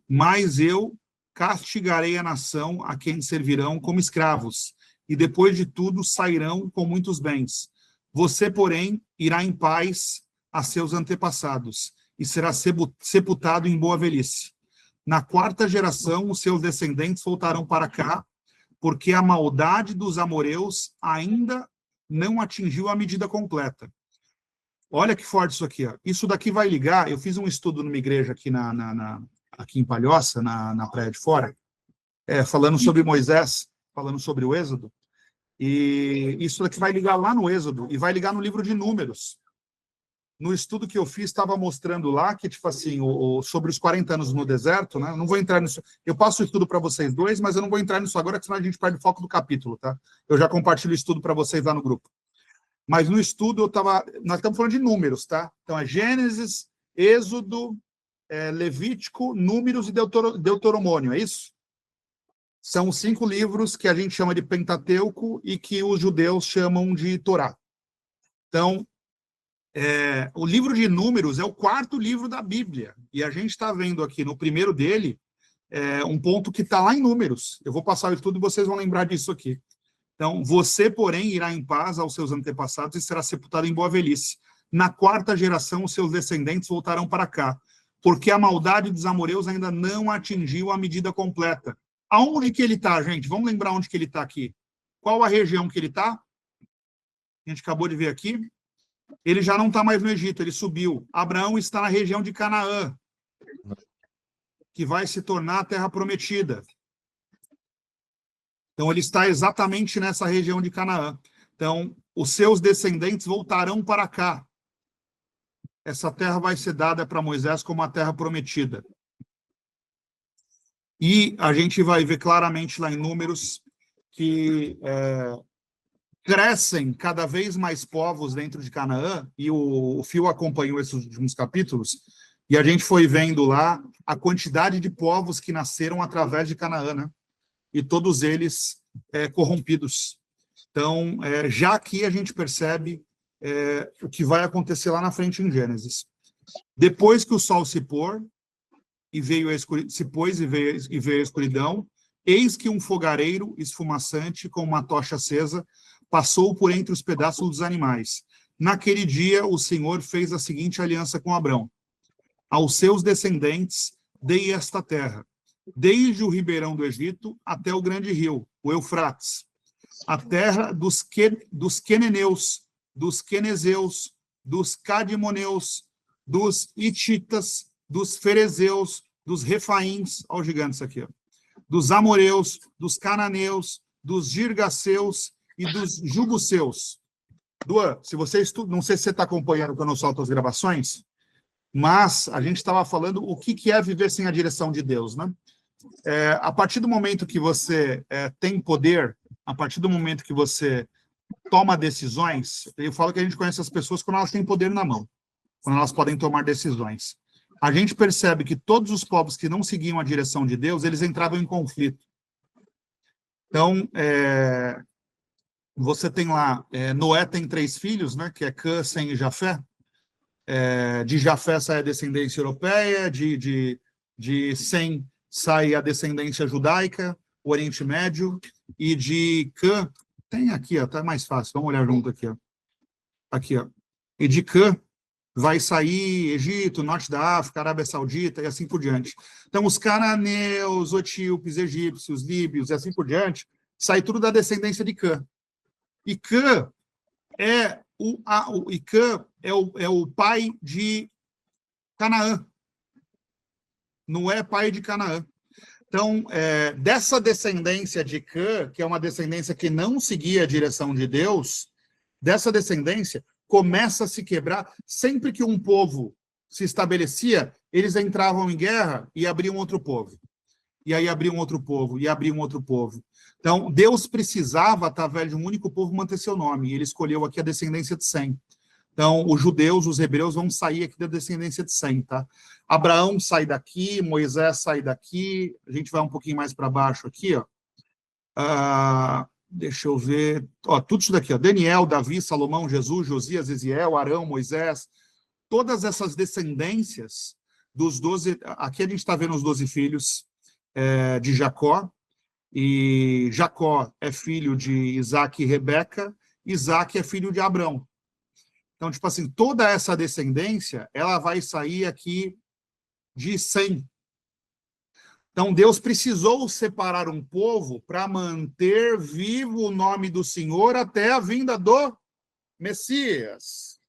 Mas eu castigarei a nação a quem servirão como escravos, e depois de tudo sairão com muitos bens. Você, porém, irá em paz a seus antepassados, e será sepultado em boa velhice. Na 4ª geração, os seus descendentes voltarão para cá, porque a maldade dos amoreus ainda não atingiu a medida completa. Olha que forte isso aqui. Ó. Isso daqui vai ligar. Eu fiz um estudo numa igreja aqui, aqui em Palhoça, na Praia de Fora, falando sobre Moisés, falando sobre o Êxodo. E isso daqui vai ligar lá no Êxodo e vai ligar no livro de Números. No estudo que eu fiz, estava mostrando lá que, tipo assim, sobre os 40 anos no deserto, né? Não vou entrar nisso. Eu passo o estudo para vocês dois, mas eu não vou entrar nisso agora, porque senão a gente perde o foco do capítulo, tá? Eu já compartilho o estudo para vocês lá no grupo. Mas no estudo, nós estamos falando de números, tá? Então, é Gênesis, Êxodo, Levítico, Números e Deuteronômio, é isso? São 5 livros que a gente chama de Pentateuco e que os judeus chamam de Torá. Então, o livro de Números é o 4º livro da Bíblia. E a gente está vendo aqui no primeiro dele um ponto que está lá em Números. Eu vou passar o estudo e vocês vão lembrar disso aqui. Então, você, porém, irá em paz aos seus antepassados e será sepultado em boa velhice. Na 4ª geração, os seus descendentes voltarão para cá, porque a maldade dos amoreus ainda não atingiu a medida completa. Aonde que ele está, gente? Vamos lembrar onde que ele está aqui. Qual a região que ele está? A gente acabou de ver aqui. Ele já não está mais no Egito, ele subiu. Abraão está na região de Canaã, que vai se tornar a terra prometida. Então, ele está exatamente nessa região de Canaã. Então, os seus descendentes voltarão para cá. Essa terra vai ser dada para Moisés como a terra prometida. E a gente vai ver claramente lá em Números que crescem cada vez mais povos dentro de Canaã, e o Fio acompanhou esses últimos capítulos, e a gente foi vendo lá a quantidade de povos que nasceram através de Canaã, né? E todos eles corrompidos. Então, já aqui a gente percebe o que vai acontecer lá na frente em Gênesis. Depois que o sol se pôs e veio a escuridão, eis que um fogareiro esfumaçante com uma tocha acesa passou por entre os pedaços dos animais. Naquele dia, o Senhor fez a seguinte aliança com Abrão: aos seus descendentes dei esta terra, desde o ribeirão do Egito até o grande rio, o Eufrates, a terra dos queneneus, dos quenezeus, dos cadimoneus, dos hititas, dos ferezeus, dos refaíns, olha os gigantes aqui, ó, dos amoreus, dos cananeus, dos girgaceus e dos jubuseus. Duan, se você estuda, não sei se você está acompanhando quando eu solto as gravações, mas a gente estava falando o que é viver sem a direção de Deus, né? A partir do momento que você tem poder, a partir do momento que você toma decisões, eu falo que a gente conhece as pessoas quando elas têm poder na mão, quando elas podem tomar decisões. A gente percebe que todos os povos que não seguiam a direção de Deus, eles entravam em conflito. Então, você tem lá, Noé tem 3 filhos, né, que é Cã, Sem e Jafé. De Jafé sai a descendência europeia, de Sem sai a descendência judaica, o Oriente Médio, e de Cã, tem aqui, ó, tá mais fácil, vamos olhar junto aqui, ó. Aqui, ó. E de Cã vai sair Egito, Norte da África, Arábia Saudita e assim por diante. Então, os cananeus, etíopes, egípcios, líbios e assim por diante, sai tudo da descendência de Cã. E Cã é o pai de Canaã. Não é pai de Canaã. Então, dessa descendência de Cã, que é uma descendência que não seguia a direção de Deus, dessa descendência começa a se quebrar. Sempre que um povo se estabelecia, eles entravam em guerra e abriam outro povo. E aí abriam outro povo, e abriam outro povo. Então, Deus precisava, através de um único povo, manter seu nome. E ele escolheu aqui a descendência de Sem. Então, os judeus, os hebreus, vão sair aqui da descendência de Sem, tá? Abraão sai daqui, Moisés sai daqui. A gente vai um pouquinho mais para baixo aqui, ó. Deixa eu ver. Ó, tudo isso daqui, ó. Daniel, Davi, Salomão, Jesus, Josias, Eziel, Arão, Moisés. Todas essas descendências dos 12... Aqui a gente está vendo os 12 filhos de Jacó. E Jacó é filho de Isaac e Rebeca. Isaac é filho de Abrão. Então, tipo assim, toda essa descendência, ela vai sair aqui de Sem. Então, Deus precisou separar um povo para manter vivo o nome do Senhor até a vinda do Messias.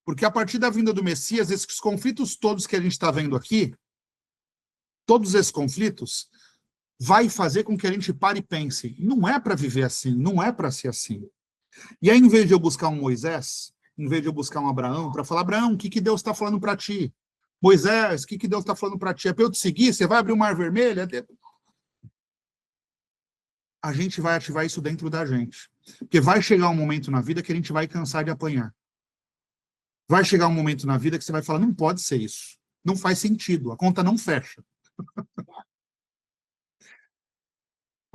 Porque a partir da vinda do Messias, esses conflitos todos que a gente está vendo aqui, todos esses conflitos, vai fazer com que a gente pare e pense, não é para viver assim, não é para ser assim. E aí, em vez de eu buscar um Moisés, em vez de eu buscar um Abraão, para falar, Abraão, o que Deus está falando para ti? Moisés, o que Deus está falando para ti? É para eu te seguir? Você vai abrir o Mar Vermelho? A gente vai ativar isso dentro da gente. Porque vai chegar um momento na vida que a gente vai cansar de apanhar. Vai chegar um momento na vida que você vai falar, não pode ser isso. Não faz sentido, a conta não fecha.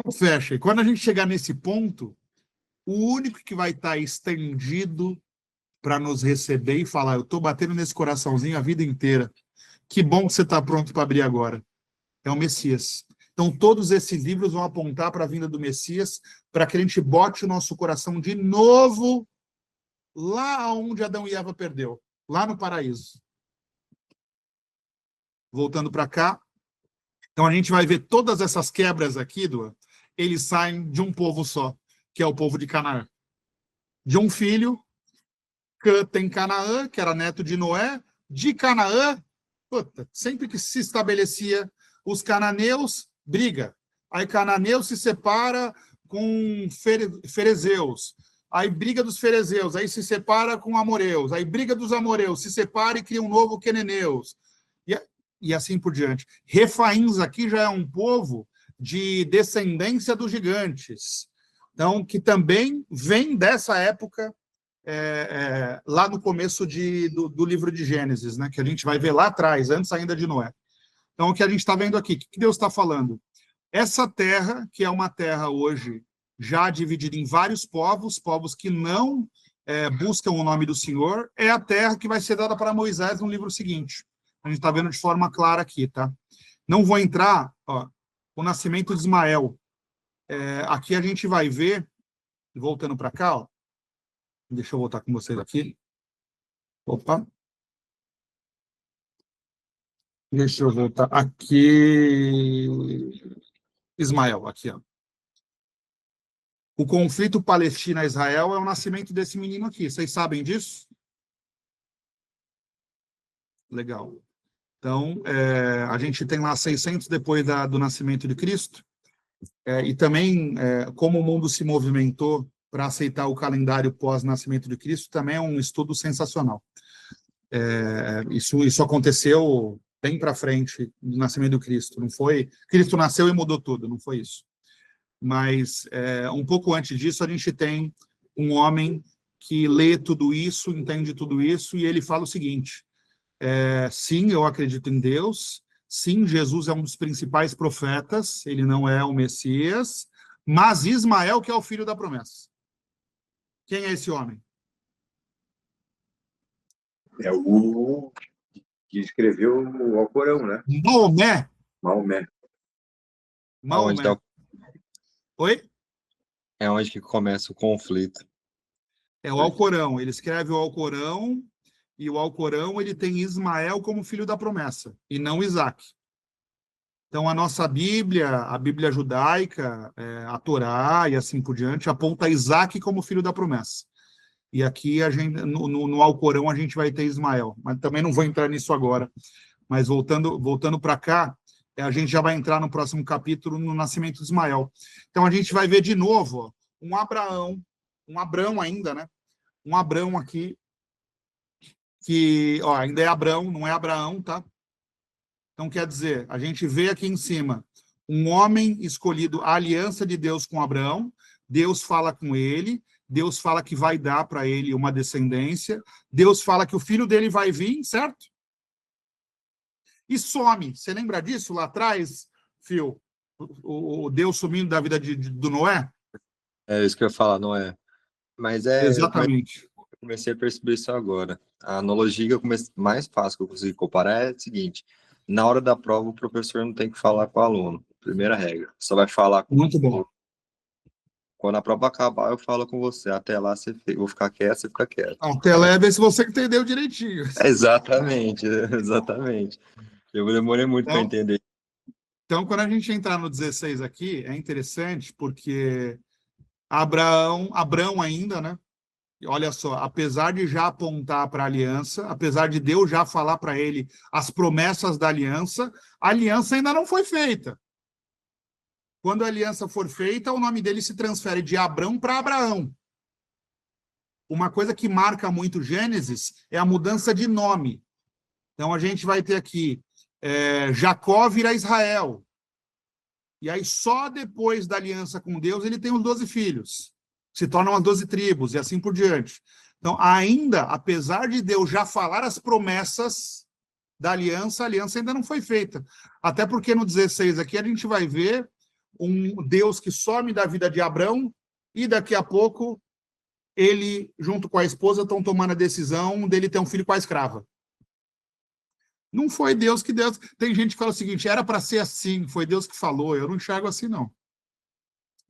Não fecha. E quando a gente chegar nesse ponto, o único que vai estar estendido para nos receber e falar, eu estou batendo nesse coraçãozinho a vida inteira. Que bom que você está pronto para abrir agora. É o Messias. Então, todos esses livros vão apontar para a vinda do Messias, para que a gente bote o nosso coração de novo lá onde Adão e Eva perdeu, lá no paraíso. Voltando para cá. Então, a gente vai ver todas essas quebras aqui, eles saem de um povo só, que é o povo de Canaã. De um filho, Cã tem Canaã, que era neto de Noé. De Canaã, sempre que se estabelecia os cananeus, briga. Aí cananeu se separa com ferezeus. Aí briga dos ferezeus. Aí se separa com amoreus. Aí briga dos amoreus. Se separa e cria um novo queneneus. E assim por diante. Refaíns aqui já é um povo de descendência dos gigantes. Então, que também vem dessa época lá no começo do livro de Gênesis, né, que a gente vai ver lá atrás, antes ainda de Noé. Então, o que a gente está vendo aqui, o que Deus está falando? Essa terra, que é uma terra hoje já dividida em vários povos, povos que não buscam o nome do Senhor, é a terra que vai ser dada para Moisés no livro seguinte. A gente está vendo de forma clara aqui, tá? Não vou entrar, ó, o nascimento de Ismael. Aqui a gente vai ver, voltando para cá, ó, deixa eu voltar com vocês aqui. Opa. Deixa eu voltar aqui. Ismael, aqui, ó. O conflito Palestina-Israel é o nascimento desse menino aqui. Vocês sabem disso? Legal. Então, a gente tem lá 600 depois do nascimento de Cristo. E também, como o mundo se movimentou para aceitar o calendário pós-nascimento de Cristo, também é um estudo sensacional. Isso aconteceu bem para frente do nascimento do Cristo. Não foi... Cristo nasceu e mudou tudo, não foi isso. Mas, um pouco antes disso, a gente tem um homem que lê tudo isso, entende tudo isso, e ele fala o seguinte, sim, eu acredito em Deus, sim, Jesus é um dos principais profetas, ele não é o Messias, mas Ismael que é o filho da promessa. Quem é esse homem? É o que escreveu o Alcorão, né? Maomé. Maomé. Oi? É onde que começa o conflito. É o Alcorão. Ele escreve o Alcorão e o Alcorão ele tem Ismael como filho da promessa, e não Isaac. Então, a nossa Bíblia, a Bíblia judaica, a Torá e assim por diante, aponta Isaac como filho da promessa. E aqui, no Alcorão, a gente vai ter Ismael. Mas também não vou entrar nisso agora. Mas voltando para cá, a gente já vai entrar no próximo capítulo, no nascimento de Ismael. Então, a gente vai ver de novo ó, um Abrão ainda, né? Um Abrão aqui, que ó, ainda é Abrão, não é Abraão, tá? Então, quer dizer, a gente vê aqui em cima um homem escolhido, a aliança de Deus com Abraão, Deus fala com ele, Deus fala que vai dar para ele uma descendência, Deus fala que o filho dele vai vir, certo? E some. Você lembra disso lá atrás, Phil? O Deus sumindo da vida do Noé? É isso que eu ia falar, não é? Mas Exatamente. Eu comecei a perceber isso agora. A analogia que mais fácil que eu consegui comparar é a seguinte: na hora da prova, o professor não tem que falar com o aluno. Primeira regra. Só vai falar com Muito bom. Quando a prova acabar, eu falo com você. Até lá, vou ficar quieto, você fica quieto. Até lá é ver se você entendeu direitinho. Exatamente, exatamente. Eu demorei muito para entender. Então, quando a gente entrar no 16 aqui, é interessante porque Abraão ainda, né? Olha só, apesar de já apontar para a aliança, apesar de Deus já falar para ele as promessas da aliança, a aliança ainda não foi feita. Quando a aliança for feita, o nome dele se transfere de Abrão para Abraão. Uma coisa que marca muito Gênesis é a mudança de nome. Então, a gente vai ter aqui Jacó vira Israel. E aí, só depois da aliança com Deus, ele tem os 12 filhos. Se tornam as 12 tribos, e assim por diante. Então, ainda, apesar de Deus já falar as promessas da aliança, a aliança ainda não foi feita. Até porque no 16 aqui, a gente vai ver um Deus que some da vida de Abrão, e daqui a pouco, ele, junto com a esposa, estão tomando a decisão dele ter um filho com a escrava. Não foi Deus que Deus... Tem gente que fala o seguinte, era para ser assim, foi Deus que falou, eu não enxergo assim, não.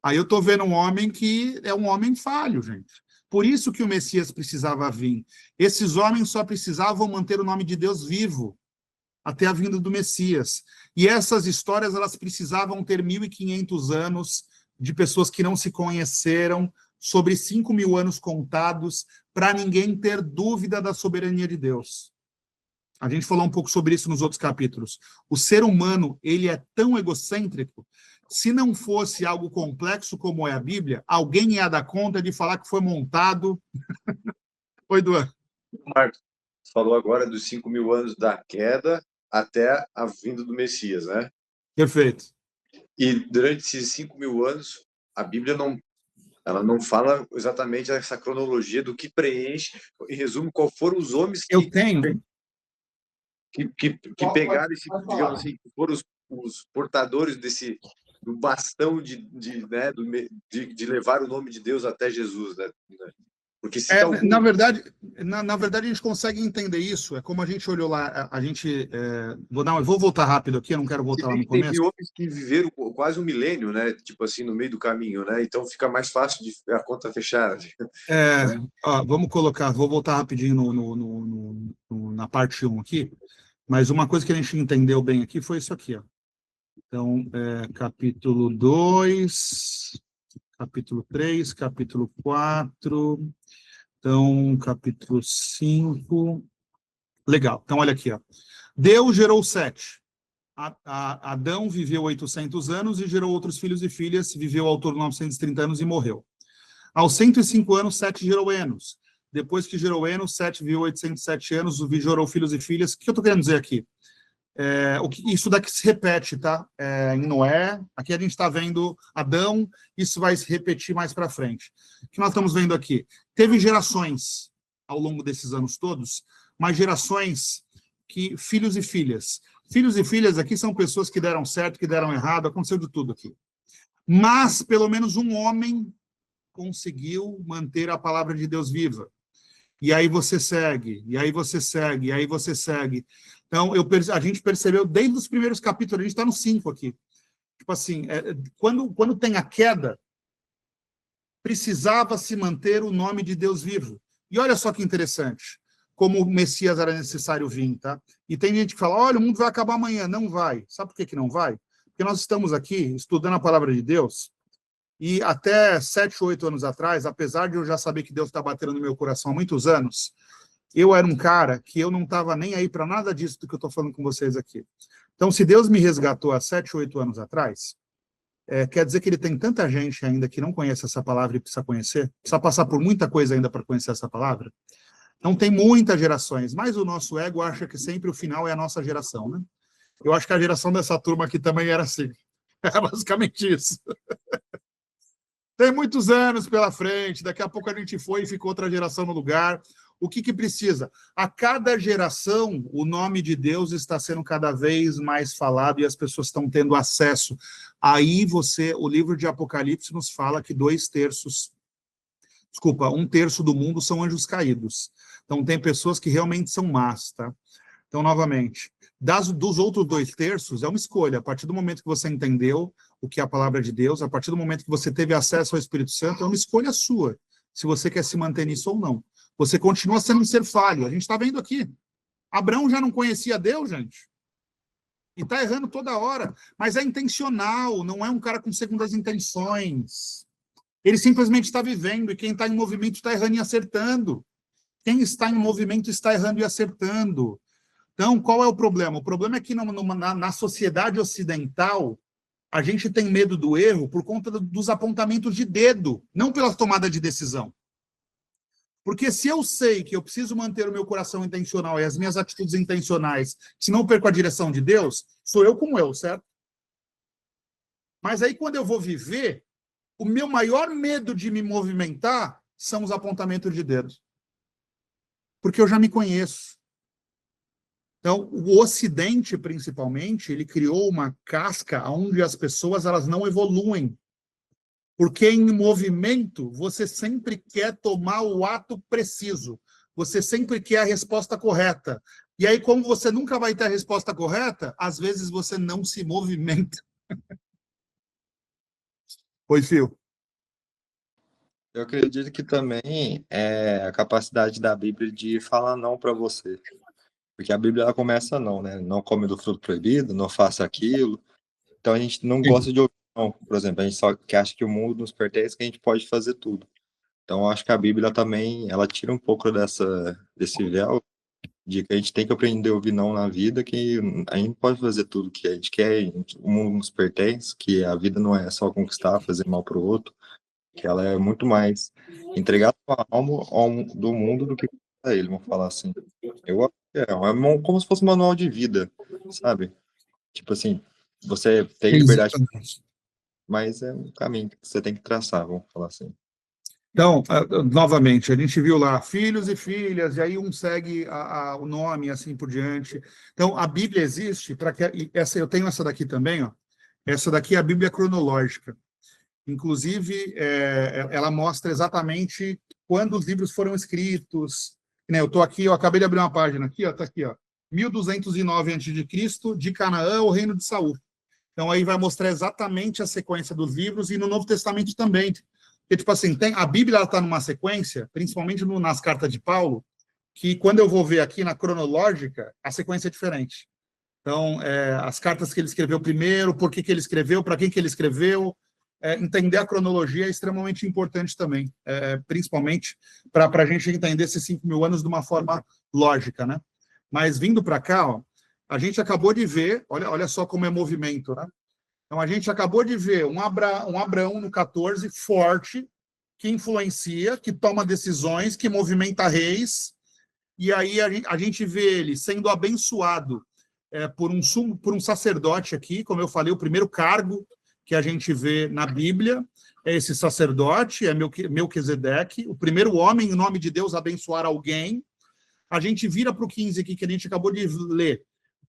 Aí eu estou vendo um homem que é um homem falho, gente. Por isso que o Messias precisava vir. Esses homens só precisavam manter o nome de Deus vivo até a vinda do Messias. E essas histórias, elas precisavam ter 1.500 anos de pessoas que não se conheceram, sobre 5.000 anos contados, para ninguém ter dúvida da soberania de Deus. A gente falou um pouco sobre isso nos outros capítulos. O ser humano, ele é tão egocêntrico, se não fosse algo complexo como é a Bíblia, alguém ia dar conta de falar que foi montado... Oi, Duan. Marcos, falou agora dos 5.000 anos da queda até a vinda do Messias, né? Perfeito. E durante esses 5.000 anos, a Bíblia ela não fala exatamente essa cronologia do que preenche, em resumo, qual foram os homens que... Eu tenho... Que pegaram esse, digamos assim, que foram os portadores do bastão de levar o nome de Deus até Jesus, né? Porque se na verdade, a gente consegue entender isso. É como a gente olhou lá, vou voltar rápido aqui, eu não quero voltar lá no começo. Teve homens que viveram quase 1 milênio, né? Tipo assim, no meio do caminho, né? Então fica mais fácil de a conta fechar. Vamos colocar, vou voltar rapidinho na parte 1 aqui. Mas uma coisa que a gente entendeu bem aqui foi isso aqui, ó. Então, capítulo 2, capítulo 3, capítulo 4, então, capítulo 5. Legal, então olha aqui, ó. Deus gerou Sete. Adão viveu 800 anos e gerou outros filhos e filhas, viveu ao todo 930 anos e morreu. Aos 105 anos, Sete gerou Enos. Depois que gerou Enos, Sete viveu 807 anos, gerou filhos e filhas. O que eu estou querendo dizer aqui? Isso daqui se repete, tá? Em Noé, aqui a gente está vendo Adão, isso vai se repetir mais para frente. O que nós estamos vendo aqui? Teve gerações ao longo desses anos todos, mas gerações que filhos e filhas. Filhos e filhas aqui são pessoas que deram certo, que deram errado, aconteceu de tudo aqui. Mas, pelo menos um homem conseguiu manter a palavra de Deus viva. E aí você segue, e aí você segue, e aí você segue. Então, a gente percebeu desde os primeiros capítulos, a gente está no 5 aqui. Tipo assim, quando tem a queda, precisava se manter o nome de Deus vivo. E olha só que interessante. como o Messias era necessário vir, tá? E tem gente que fala, olha, o mundo vai acabar amanhã. Não vai. Sabe por que não vai? Porque nós estamos aqui estudando a palavra de Deus, e até 7, 8 anos atrás, apesar de eu já saber que Deus está batendo no meu coração há muitos anos, eu era um cara que eu não estava nem aí para nada disso do que eu estou falando com vocês aqui. Então, se Deus me resgatou há 7, 8 anos atrás, quer dizer que ele tem tanta gente ainda que não conhece essa palavra e precisa conhecer, precisa passar por muita coisa ainda para conhecer essa palavra. Não tem muitas gerações, mas o nosso ego acha que sempre o final é a nossa geração, né? Eu acho que a geração dessa turma aqui também era assim. É basicamente isso. Tem muitos anos pela frente, daqui a pouco a gente foi e ficou outra geração no lugar. O que precisa? A cada geração, o nome de Deus está sendo cada vez mais falado e as pessoas estão tendo acesso. Aí o livro de Apocalipse nos fala que 1/3 do mundo são anjos caídos. Então tem pessoas que realmente são más, tá? Então, novamente, dos outros 2/3 é uma escolha. A partir do momento que você entendeu o que é a palavra de Deus, a partir do momento que você teve acesso ao Espírito Santo, é uma escolha sua, se você quer se manter nisso ou não. Você continua sendo um ser falho. A gente está vendo aqui. Abraão já não conhecia Deus, gente. E está errando toda hora. Mas é intencional, não é um cara com segundas intenções. Ele simplesmente está vivendo, e quem está em movimento está errando e acertando. Quem está em movimento está errando e acertando. Então, qual é o problema? O problema é que na sociedade ocidental, a gente tem medo do erro por conta dos apontamentos de dedo, não pela tomada de decisão. Porque se eu sei que eu preciso manter o meu coração intencional e as minhas atitudes intencionais, se não perco a direção de Deus, sou eu como eu, certo? Mas aí, quando eu vou viver, o meu maior medo de me movimentar são os apontamentos de dedo. Porque eu já me conheço. Então, o Ocidente, principalmente, ele criou uma casca onde as pessoas elas não evoluem. Porque em movimento, você sempre quer tomar o ato preciso. Você sempre quer a resposta correta. E aí, como você nunca vai ter a resposta correta, às vezes você não se movimenta. Oi, Fio. Eu acredito que também é a capacidade da Bíblia de falar não para você. Porque a Bíblia ela começa não, né? Não come do fruto proibido, não faça aquilo. Então a gente não gosta de ouvir não. Por exemplo, a gente só que acha que o mundo nos pertence, que a gente pode fazer tudo. Então eu acho que a Bíblia também, ela tira um pouco desse véu de que a gente tem que aprender a ouvir não na vida, que a gente pode fazer tudo que a gente quer, o mundo nos pertence, que a vida não é só conquistar, fazer mal para o outro, que ela é muito mais entregar a alma do mundo do que a ele, vamos falar assim. Eu acho que é como se fosse um manual de vida, sabe? Tipo assim, você tem liberdade, mas é um caminho que você tem que traçar, vamos falar assim. Então, novamente, a gente viu lá filhos e filhas, e aí um segue o nome e assim por diante. Então, a Bíblia existe para que eu tenho essa daqui também, ó. Essa daqui é a Bíblia cronológica. Inclusive, ela mostra exatamente quando os livros foram escritos. Né, eu estou aqui, eu acabei de abrir uma página aqui, ó, tá aqui, ó, 1209 a.C., de Canaã ao reino de Saul. Então, aí vai mostrar exatamente a sequência dos livros, e no Novo Testamento também. Porque, tipo assim, a Bíblia está numa sequência, principalmente nas cartas de Paulo, que quando eu vou ver aqui na cronológica, a sequência é diferente. Então, as cartas que ele escreveu primeiro, por que ele escreveu, para quem que ele escreveu, entender a cronologia é extremamente importante também, principalmente para a gente entender esses 5.000 anos de uma forma lógica, né? Mas vindo para cá, ó, a gente acabou de ver, olha só como é movimento, né? Então, a gente acabou de ver um Abraão no 14, forte, que influencia, que toma decisões, que movimenta reis, e aí a gente vê ele sendo abençoado por um sacerdote aqui, como eu falei, o primeiro cargo que a gente vê na Bíblia é esse sacerdote, é Melquisedeque, o primeiro homem, em nome de Deus, a abençoar alguém. A gente vira para o 15 aqui, que a gente acabou de ler,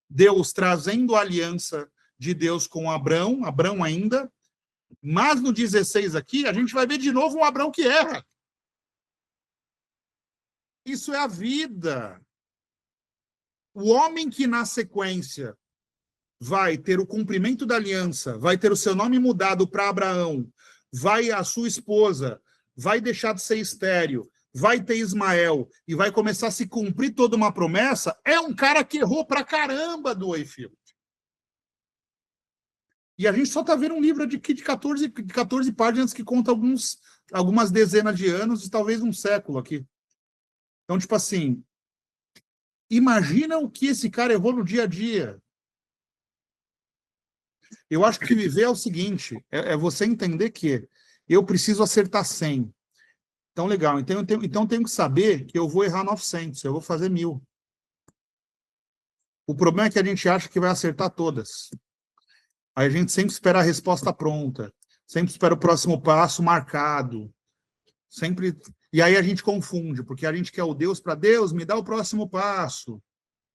Deus trazendo a aliança de Deus com Abrão ainda, mas no 16 aqui, a gente vai ver de novo um Abrão que erra. Isso é a vida. O homem que na sequência vai ter o cumprimento da aliança, vai ter o seu nome mudado para Abraão, a sua esposa vai deixar de ser estéril, vai ter Ismael e vai começar a se cumprir toda uma promessa, é um cara que errou pra caramba do Wayfield. E a gente só está vendo um livro de 14 páginas que conta algumas dezenas de anos e talvez um século aqui. Então, tipo assim, imagina o que esse cara errou no dia a dia. Eu acho que viver é o seguinte, é você entender que eu preciso acertar 100. Então, legal. Então, eu tenho que saber que eu vou errar 900, eu vou fazer 1000. O problema é que a gente acha que vai acertar todas. Aí a gente sempre espera a resposta pronta, sempre espera o próximo passo marcado, sempre. E aí a gente confunde, porque a gente quer o Deus para Deus, me dá o próximo passo.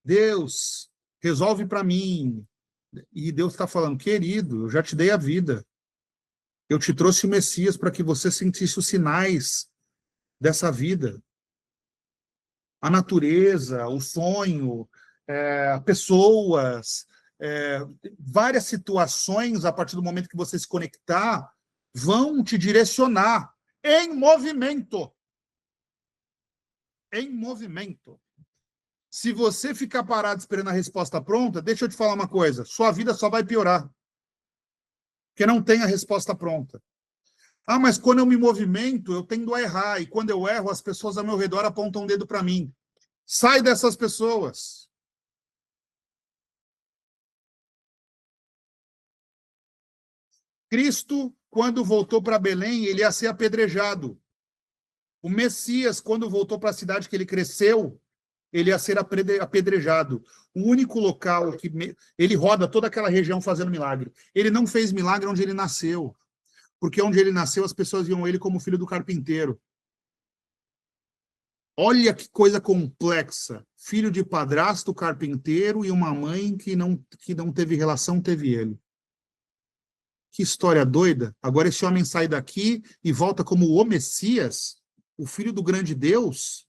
Deus, resolve para mim. E Deus está falando, querido, eu já te dei a vida. Eu te trouxe o Messias para que você sentisse os sinais dessa vida. A natureza, o sonho, pessoas, várias situações, a partir do momento que você se conectar, vão te direcionar em movimento. Em movimento. Se você ficar parado esperando a resposta pronta, deixa eu te falar uma coisa, sua vida só vai piorar. Porque não tem a resposta pronta. Ah, mas quando eu me movimento, eu tendo a errar. E quando eu erro, as pessoas ao meu redor apontam o dedo para mim. Sai dessas pessoas. Cristo, quando voltou para Belém, ele ia ser apedrejado. O Messias, quando voltou para a cidade que ele cresceu, ele ia ser apedrejado. O único local que... Ele roda toda aquela região fazendo milagre. Ele não fez milagre onde ele nasceu. Porque onde ele nasceu, as pessoas viam ele como filho do carpinteiro. Olha que coisa complexa. Filho de padrasto, carpinteiro, e uma mãe que não teve relação, teve ele. Que história doida. Agora esse homem sai daqui e volta como o Messias, o filho do grande Deus.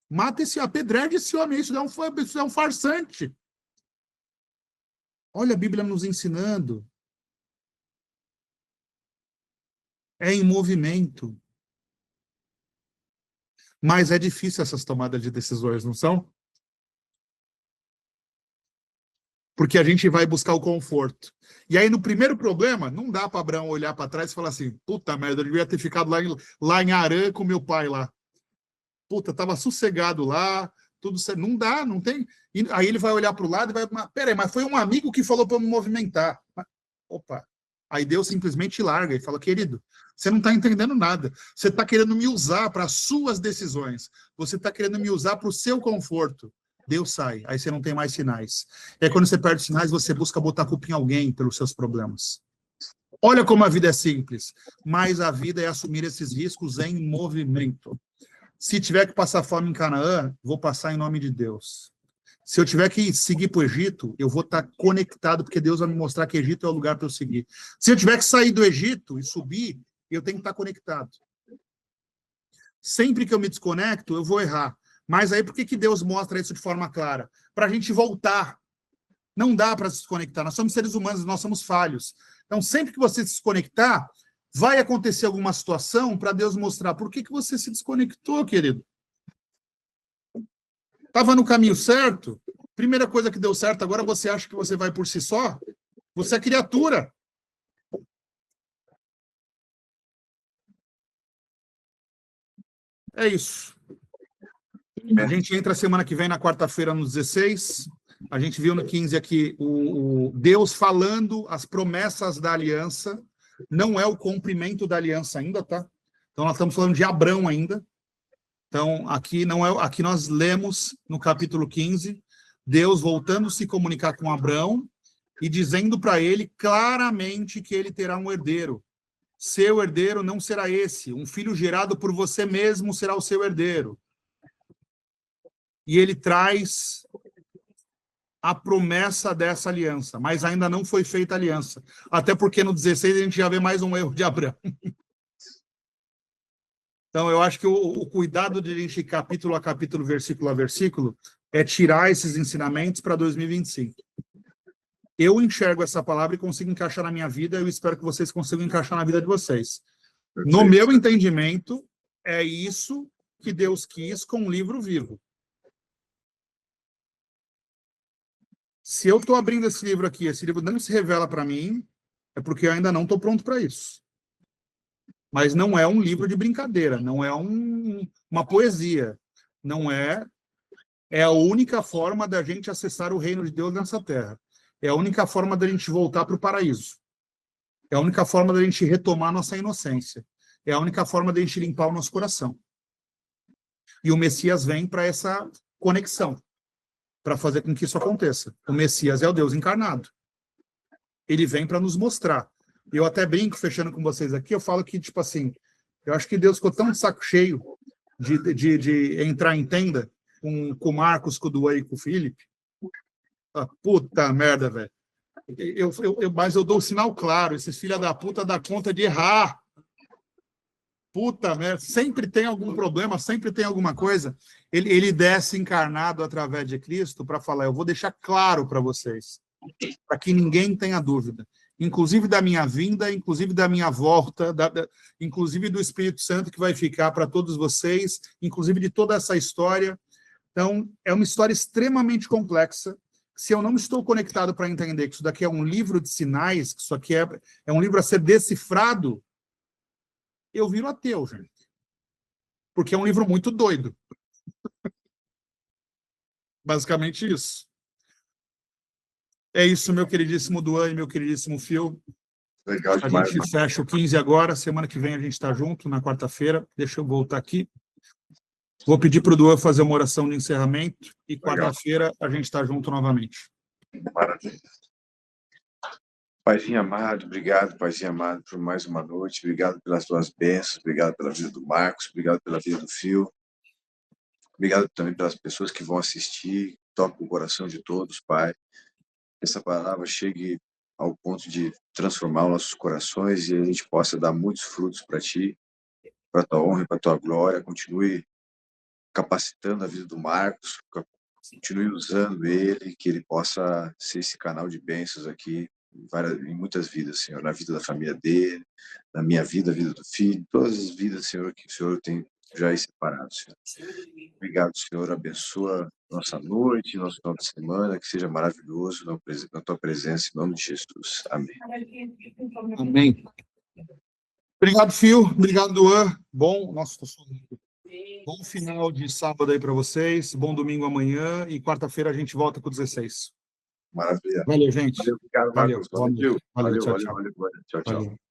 Mata apedreja esse homem, isso é um farsante. Olha a Bíblia nos ensinando. É em movimento. Mas é difícil essas tomadas de decisões, não são? Porque a gente vai buscar o conforto. E aí, no primeiro problema, não dá para Abraão olhar para trás e falar assim, puta merda, eu devia ter ficado lá em Harã com meu pai lá. Puta, estava sossegado lá, tudo certo. Não dá, não tem. E aí ele vai olhar para o lado e vai... Peraí, mas foi um amigo que falou para eu me movimentar. Opa. Aí Deus simplesmente larga e fala, querido, você não está entendendo nada. Você está querendo me usar para as suas decisões. Você está querendo me usar para o seu conforto. Deus sai. Aí você não tem mais sinais. E aí quando você perde sinais, você busca botar culpa em alguém pelos seus problemas. Olha como a vida é simples. Mas a vida é assumir esses riscos em movimento. Se tiver que passar fome em Canaã, vou passar em nome de Deus. Se eu tiver que seguir para o Egito, eu vou estar conectado, porque Deus vai me mostrar que Egito é o lugar para eu seguir. Se eu tiver que sair do Egito e subir, eu tenho que estar conectado. Sempre que eu me desconecto, eu vou errar. Mas aí por que Deus mostra isso de forma clara? Para a gente voltar. Não dá para se desconectar. Nós somos seres humanos, nós somos falhos. Então, sempre que você se desconectar, vai acontecer alguma situação para Deus mostrar por que você se desconectou, querido. Estava no caminho certo? Primeira coisa que deu certo, agora você acha que você vai por si só? Você é criatura. É isso. A gente entra semana que vem, na quarta-feira, no 16. A gente viu no 15 aqui o Deus falando as promessas da aliança. Não é o cumprimento da aliança ainda, tá? Então, nós estamos falando de Abrão ainda. Então, aqui nós lemos no capítulo 15, Deus voltando a se comunicar com Abrão e dizendo para ele claramente que ele terá um herdeiro. Seu herdeiro não será esse, um filho gerado por você mesmo será o seu herdeiro. E ele traz a promessa dessa aliança, mas ainda não foi feita a aliança. Até porque no 16 a gente já vê mais um erro de Abrão. Então, eu acho que o cuidado de a gente, capítulo a capítulo, versículo a versículo, é tirar esses ensinamentos para 2025. Eu enxergo essa palavra e consigo encaixar na minha vida, eu espero que vocês consigam encaixar na vida de vocês. No meu entendimento, é isso que Deus quis com um livro vivo. Se eu estou abrindo esse livro aqui, esse livro não se revela para mim, é porque eu ainda não estou pronto para isso. Mas não é um livro de brincadeira, não é uma poesia, não é... É a única forma da gente acessar o reino de Deus nessa terra. É a única forma da gente voltar para o paraíso. É a única forma da gente retomar nossa inocência. É a única forma da gente limpar o nosso coração. E o Messias vem para essa conexão, para fazer com que isso aconteça. O Messias é o Deus encarnado. Ele vem para nos mostrar. Eu até brinco, fechando com vocês aqui, eu falo que, tipo assim, eu acho que Deus ficou tão de saco cheio de entrar em tenda com o Marcos, com o Duan e com o Felipe. Ah, puta merda, velho. Mas eu dou o sinal claro, esses filha da puta dá conta de errar. Puta merda, sempre tem algum problema, sempre tem alguma coisa. Ele desce encarnado através de Cristo para falar, eu vou deixar claro para vocês, para que ninguém tenha dúvida. Inclusive da minha vinda, inclusive da minha volta, inclusive do Espírito Santo que vai ficar para todos vocês, inclusive de toda essa história. Então, é uma história extremamente complexa. Se eu não estou conectado para entender que isso daqui é um livro de sinais, que isso aqui é um livro a ser decifrado, eu viro ateu, gente. Porque é um livro muito doido. Basicamente isso. É isso, meu queridíssimo Duan e meu queridíssimo Phil. Legal A demais, gente fecha o 15 agora. Semana que vem a gente está junto, na quarta-feira. Deixa eu voltar aqui. Vou pedir para o Duan fazer uma oração de encerramento e quarta-feira a gente está junto novamente. Maravilha. Paizinho amado, obrigado, Paizinho amado, por mais uma noite. Obrigado pelas tuas bênçãos, obrigado pela vida do Marcos, obrigado pela vida do Phil. Obrigado também pelas pessoas que vão assistir. Toca o coração de todos, Pai. Que essa palavra chegue ao ponto de transformar os nossos corações e a gente possa dar muitos frutos para Ti, para a Tua honra e para a Tua glória. Continue capacitando a vida do Marcos, continue usando ele, que ele possa ser esse canal de bênçãos aqui em muitas vidas, Senhor, na vida da família dele, na minha vida, a vida do filho, todas as vidas, Senhor, que o Senhor tem já separado, Senhor. Obrigado, Senhor, abençoa nossa noite, nosso final de semana, que seja maravilhoso na tua presença, em nome de Jesus. Amém. Amém. Obrigado, Phil. Obrigado, Duan. Bom final de sábado aí para vocês. Bom domingo amanhã. E quarta-feira a gente volta com 16. Maravilha. Valeu, gente. Valeu, obrigado, Valeu. Marcos. Valeu, Valeu, tchau, valeu, tchau. valeu. Tchau, tchau. Valeu.